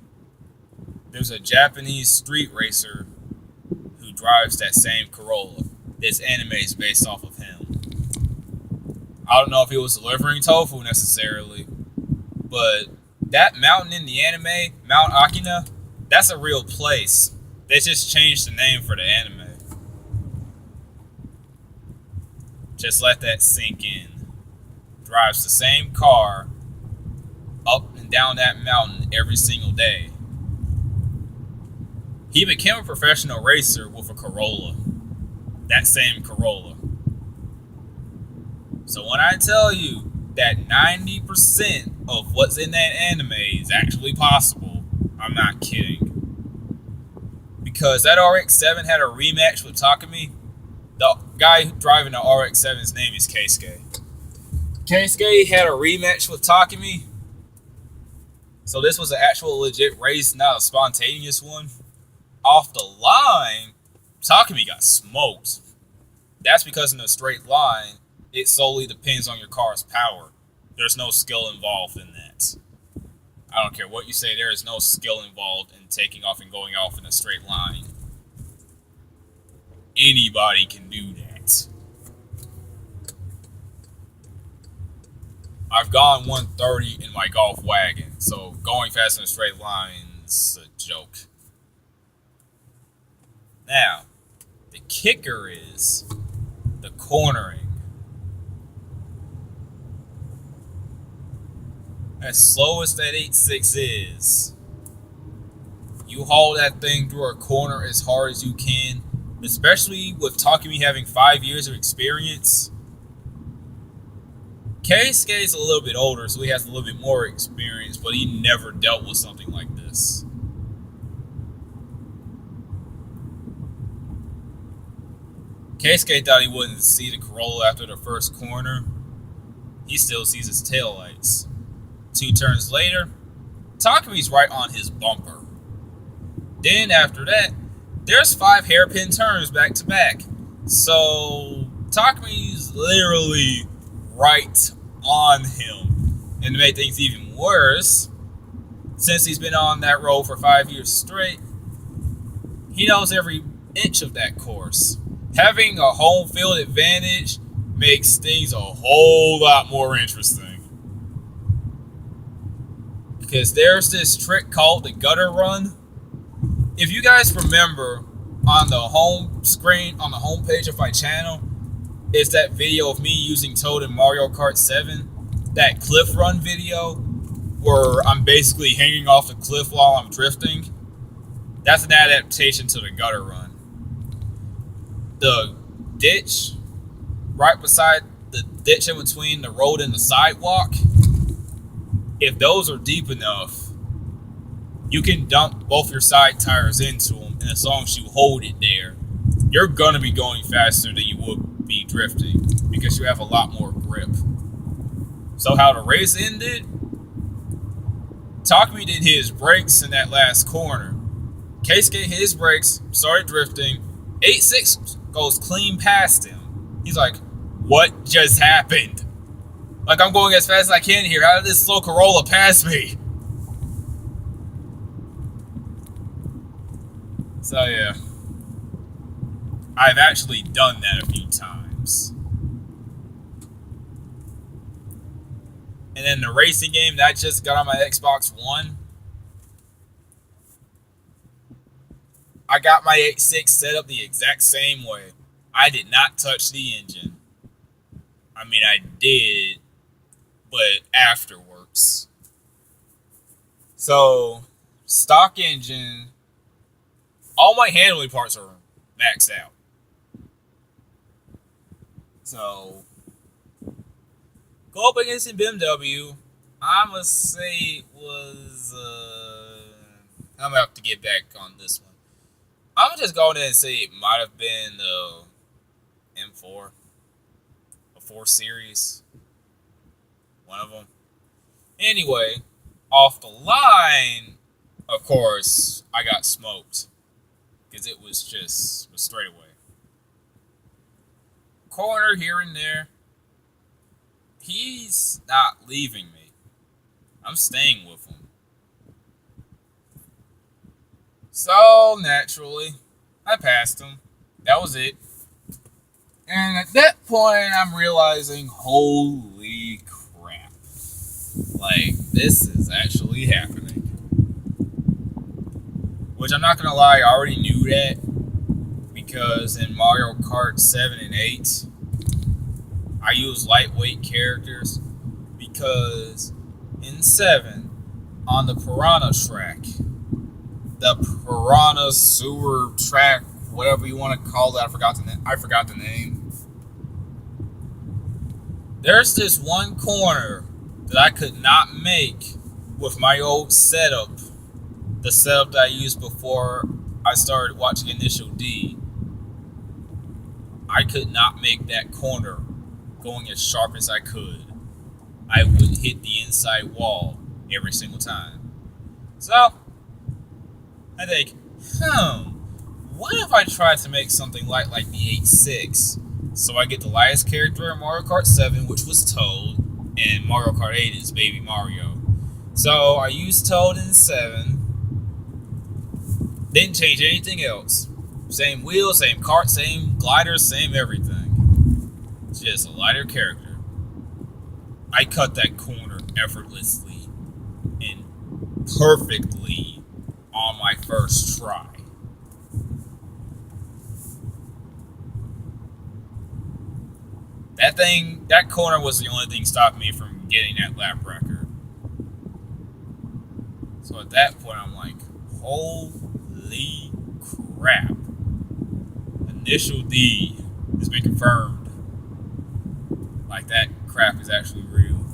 There's a Japanese street racer who drives that same Corolla. This anime is based off of him. I don't know if he was delivering tofu necessarily, but that mountain in the anime, Mount Akina, that's a real place. They just changed the name for the anime. Just let that sink in. Drives the same car up and down that mountain every single day. He became a professional racer with a Corolla. that same Corolla. So when I tell you that 90% of what's in that anime is actually possible, I'm not kidding. Because that RX-7 had a rematch with Takumi. The guy driving the RX-7's name is Keisuke. Keisuke had a rematch with Takumi. So this was an actual legit race, not a spontaneous one. Off the line, Takumi got smoked. That's because in a straight line, it solely depends on your car's power. There's no skill involved in that. I don't care what you say, there is no skill involved in taking off and going off in a straight line. Anybody can do that. I've gone 130 in my golf wagon, so going fast in a straight line's a joke. Now, the kicker is the cornering. As slow as that 86 is, you haul that thing through a corner as hard as you can, especially with Takumi having 5 years of experience. Keisuke's a little bit older, so he has a little bit more experience, but he never dealt with something like this. Keisuke thought he wouldn't see the Corolla after the first corner. He still sees his taillights. 2 turns later, Takumi's right on his bumper. Then after that, there's 5 hairpin turns back to back. So Takumi's literally right on him. And to make things even worse, since he's been on that road for 5 years straight, he knows every inch of that course. Having a home field advantage makes things a whole lot more interesting. Because there's this trick called the gutter run. If you guys remember, on the home screen, on the home page of my channel, is that video of me using Toad in Mario Kart 7. That cliff run video, where I'm basically hanging off the cliff while I'm drifting. That's an adaptation to the gutter run. The ditch, right beside the ditch in between the road and the sidewalk, if those are deep enough, you can dump both your side tires into them, and as long as you hold it there, you're going to be going faster than you would be drifting, because you have a lot more grip. So how the race ended, Takumi did his brakes in that last corner. Keisuke hit his brakes, started drifting, 86 goes clean past him. He's like, what just happened? Like, I'm going as fast as I can here. How did this slow Corolla pass me? So, yeah. I've actually done that a few times. And then the racing game that I just got on my Xbox One, I got my 86 set up the exact same way. I did not touch the engine. I mean, I did, but afterwards. So, stock engine, all my handling parts are maxed out. So, go up against a BMW, I must say it was, I'm going to have to get back on this one. I'm going to just go in and say it might have been the M4, a 4 Series, one of them. Anyway, off the line, of course, I got smoked, because it was just straight away. Corner here and there. He's not leaving me. I'm staying with him. So, naturally, I passed him. That was it. And at that point, I'm realizing, holy crap. Like, this is actually happening. Which, I'm not going to lie, I already knew that. Because in Mario Kart 7 and 8, I use lightweight characters. Because in 7, on the Piranha track, the Piranha sewer track, whatever you want to call it. I forgot the name. There's this one corner that I could not make with my old setup, the setup that I used before I started watching Initial D. I could not make that corner going as sharp as I could. I would hit the inside wall every single time. So, I think, what if I tried to make something like the 8.6? So I get the lightest character in Mario Kart 7, which was Toad, and Mario Kart 8 is Baby Mario. So I used Toad in 7. Didn't change anything else. Same wheel, same kart, same glider, same everything. Just a lighter character. I cut that corner effortlessly and perfectly on my first try. That corner was the only thing stopping me from getting that lap record. So at that point, I'm like, holy crap. Initial D has been confirmed. Like, that crap is actually real.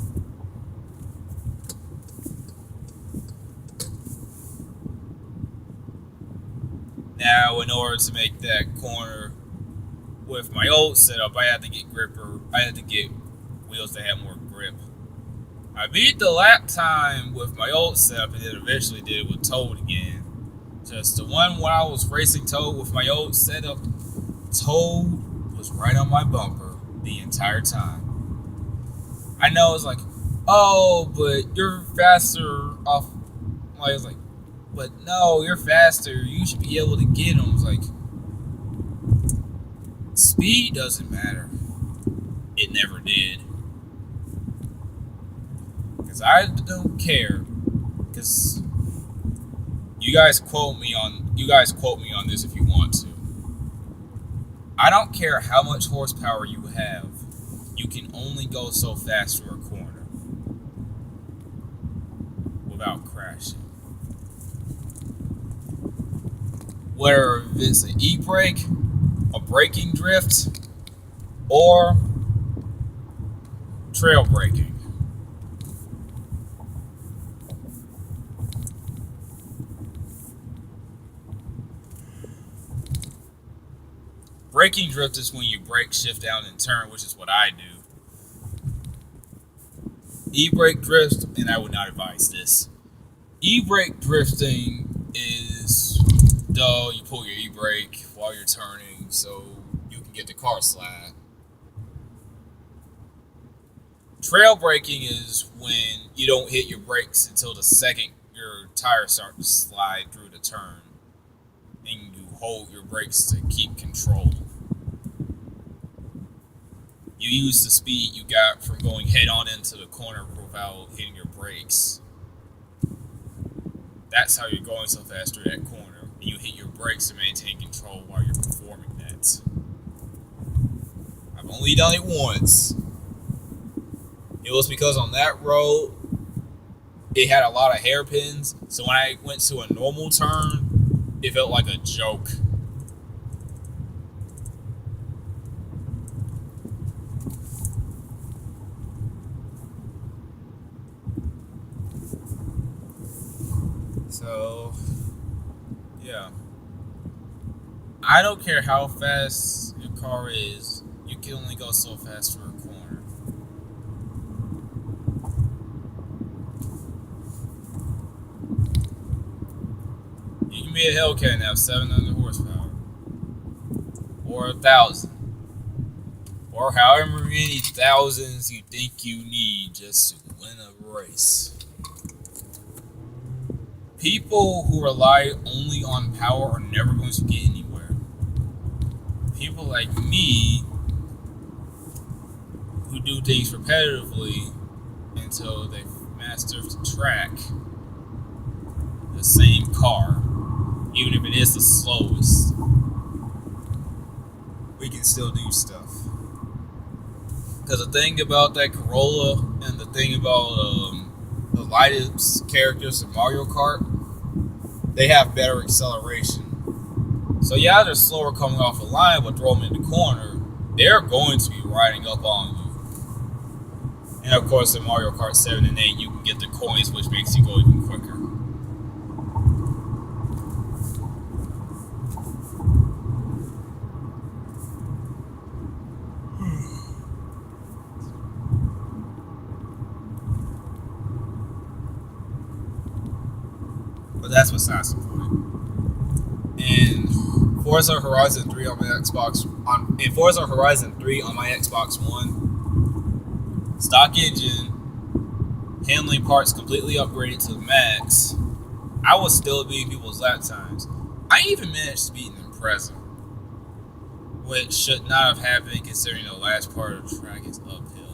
Now, in order to make that corner with my old setup, I had to get wheels that had more grip. I beat the lap time with my old setup and then eventually did it with Toad again. Just the one when I was racing Toad with my old setup, Toad was right on my bumper the entire time. I know it's like, oh, but you're faster off. I was like, but no, you're faster. You should be able to get him. It's like, speed doesn't matter. It never did. Because I don't care. Because you guys quote me on this if you want to. I don't care how much horsepower you have. You can only go so fast through a corner without crashing. Whether it's an e-brake, a braking drift, or trail braking. Braking drift is when you brake, shift down, and turn, which is what I do. E-brake drift, and I would not advise this. E-brake drifting is, you pull your e-brake while you're turning so you can get the car slide. Trail braking is when you don't hit your brakes until the second your tires start to slide through the turn, and you hold your brakes to keep control. You use the speed you got from going head on into the corner without hitting your brakes. That's how you're going so fast through that corner. And you hit your brakes to maintain control while you're performing that. I've only done it once. It was because on that road, it had a lot of hairpins. So when I went to a normal turn, it felt like a joke. So, yeah. I don't care how fast your car is, you can only go so fast through a corner. You can be a Hellcat and have 700 horsepower. Or 1,000. Or however many thousands you think you need just to win a race. People who rely only on power are never going to get anywhere. People like me who do things repetitively until they master the track, the same car, even if it is the slowest, we can still do stuff. Because the thing about that Corolla and the thing about the lightest characters in Mario Kart, they have better acceleration. So yeah, they're slower coming off the line, but throw them in the corner, they're going to be riding up on you. And of course, in Mario Kart 7 and 8, you can get the coins, which makes you go even quicker. But that's besides the point. In Forza Horizon 3 on my Forza Horizon 3 on my Xbox One, stock engine, handling parts completely upgraded to the max, I was still beating people's lap times. I even managed to beat them present, which should not have happened considering the last part of the track is uphill.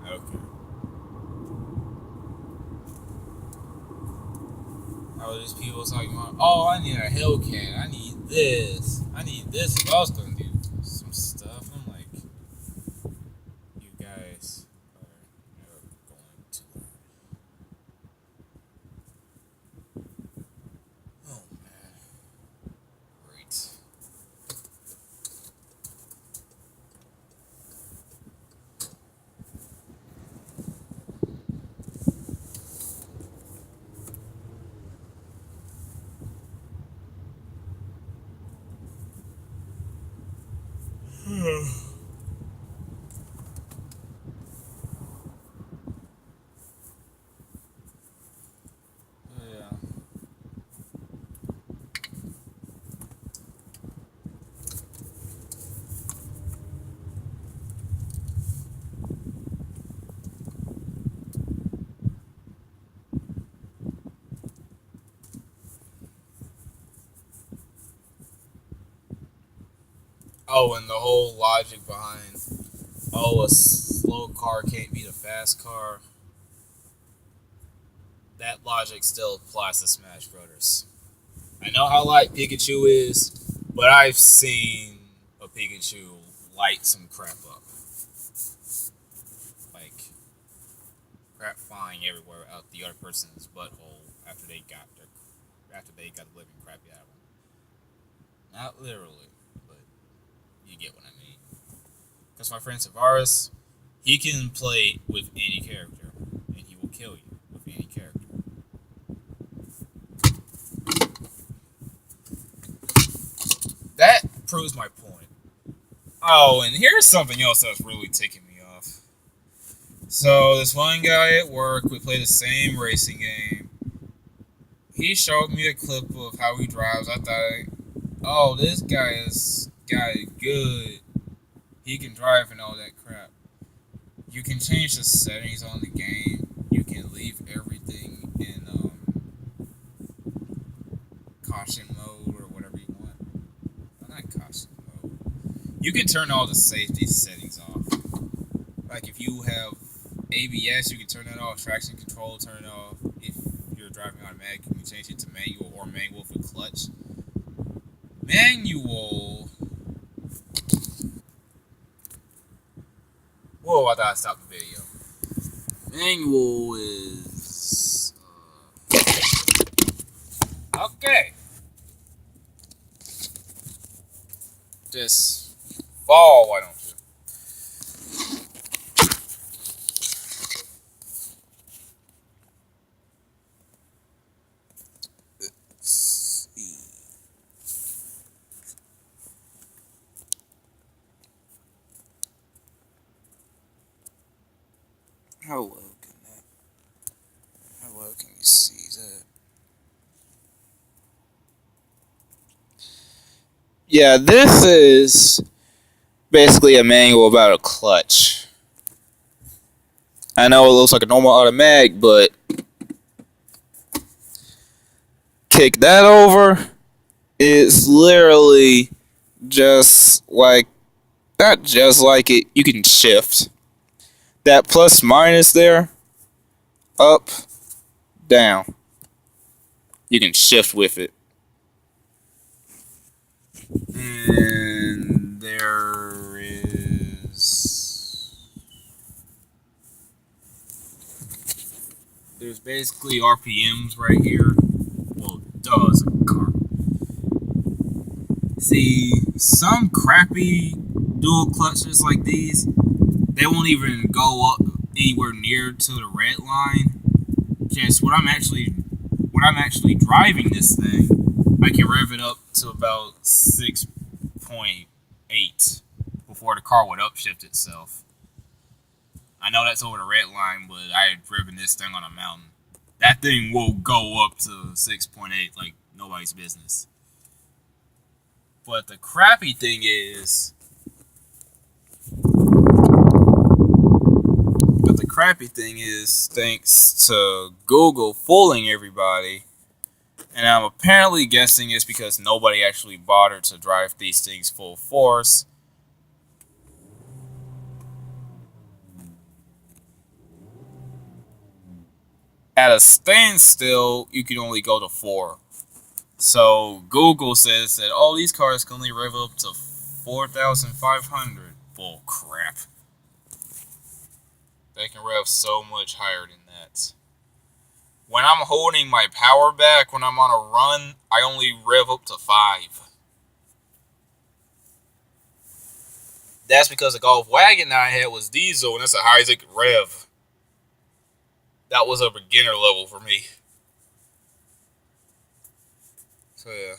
Okay. How these people talking about, oh, I need a Hellcat, I need this if I was gonna do some stuff. I'm like, you guys are never going to learn. Oh man. Great. Yeah. Oh, and the whole logic behind, oh, a slow car can't beat a fast car. That logic still applies to Smash Brothers. I know how light Pikachu is, but I've seen a Pikachu light some crap up. Like, crap flying everywhere out the other person's butthole after they got the living crappy out of them. Not literally, but you get what I mean. Because my friend Tavares, he can play with any character, and he will kill you with any character. That proves my point. Oh, and here's something else that's really ticking me off. So this one guy at work, we play the same racing game. He showed me a clip of how he drives. I thought, oh, this guy is good. He can drive and all that crap. You can change the settings on the game. You can leave everything in caution mode or whatever you want. Well, not caution mode. You can turn all the safety settings off. Like if you have ABS, you can turn that off. Traction control, turn it off. If you're driving automatic, you can change it to manual or manual for clutch. Manual. Whoa, I thought I stopped the video. Manual is okay. Just fall, why don't you? Let's see. How well can you see that? Yeah, this is basically a manual about a clutch. I know it looks like a normal automatic, but kick that over. It's literally just like, not just like it. You can shift that plus minus there, up, down. You can shift with it. And there's basically RPMs right here. Well, duh, it's a car. See, some crappy dual clutches like these, they won't even go up anywhere near to the red line. Just when I'm actually driving this thing, I can rev it up to about 6.8 before the car would upshift itself. I know that's over the red line, but I had driven this thing on a mountain. That thing will go up to 6.8 like nobody's business. But the crappy thing is, thanks to Google fooling everybody, and I'm apparently guessing it's because nobody actually bothered to drive these things full force. At a standstill, you can only go to 4. So Google says that all these cars can only rev up to 4,500. Bull crap. They can rev so much higher than that. When I'm holding my power back, when I'm on a run, I only rev up to 5. That's because the Golf wagon that I had was diesel, and that's the highest it could rev. That was a beginner level for me. So yeah.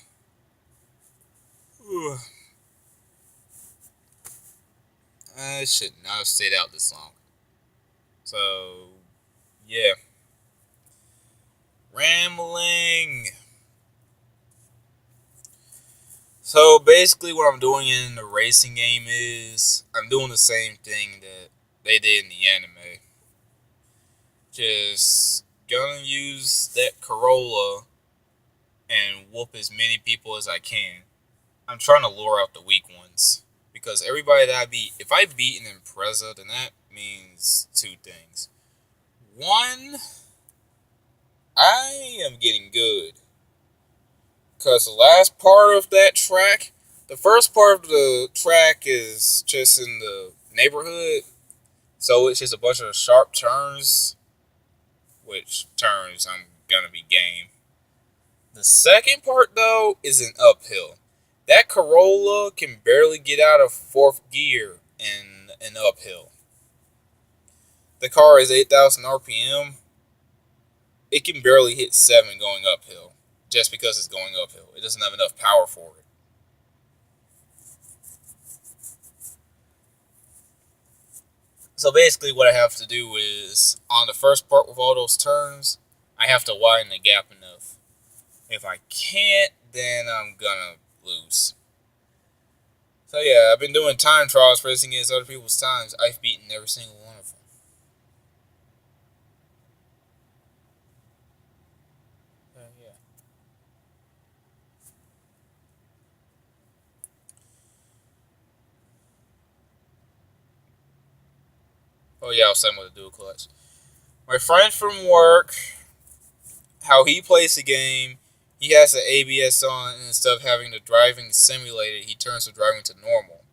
I should not have stayed out this long. So, yeah. Rambling. So basically what I'm doing in the racing game is I'm doing the same thing that they did in the anime. Just gonna use that Corolla and whoop as many people as I can. I'm trying to lure out the weak ones. Because everybody that I beat, if I beat an Impreza, then that means 2 things. 1, I am getting good. Because the last part of that track, the first part of the track is just in the neighborhood. So it's just a bunch of sharp turns. Which turns I'm going to be game. The second part, though, is an uphill. That Corolla can barely get out of 4th gear in an uphill. The car is 8,000 RPM. It can barely hit 7 going uphill. Just because it's going uphill. It doesn't have enough power for it. So basically what I have to do is, on the first part with all those turns, I have to widen the gap enough. If I can't, then I'm gonna lose. So yeah, I've been doing time trials racing against other people's times. I've beaten every single one of them. Yeah. Oh yeah, I was saying with the dual clutch. My friend from work, how he plays the game, he has the ABS on, and instead of having the driving simulated, he turns the driving to normal.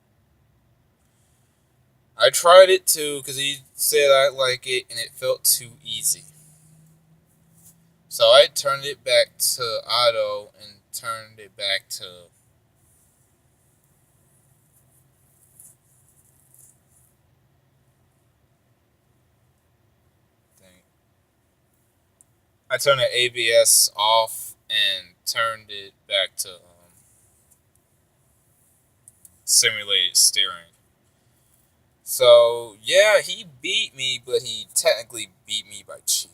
I tried it too, because he said I like it, and it felt too easy. So I turned it back to auto, and turned it back to... I turned the ABS off, and turned it back to simulated steering. So, yeah, he beat me, but he technically beat me by cheating.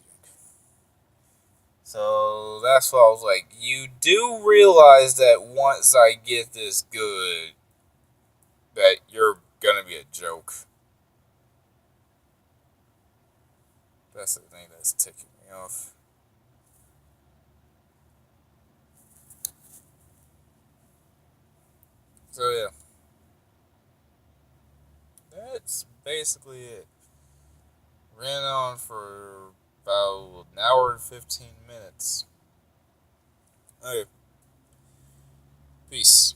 So, that's why I was like, you do realize that once I get this good, that you're gonna be a joke. That's the thing that's ticking me off. So, yeah. That's basically it. Ran on for about an hour and 15 minutes. Okay. Peace.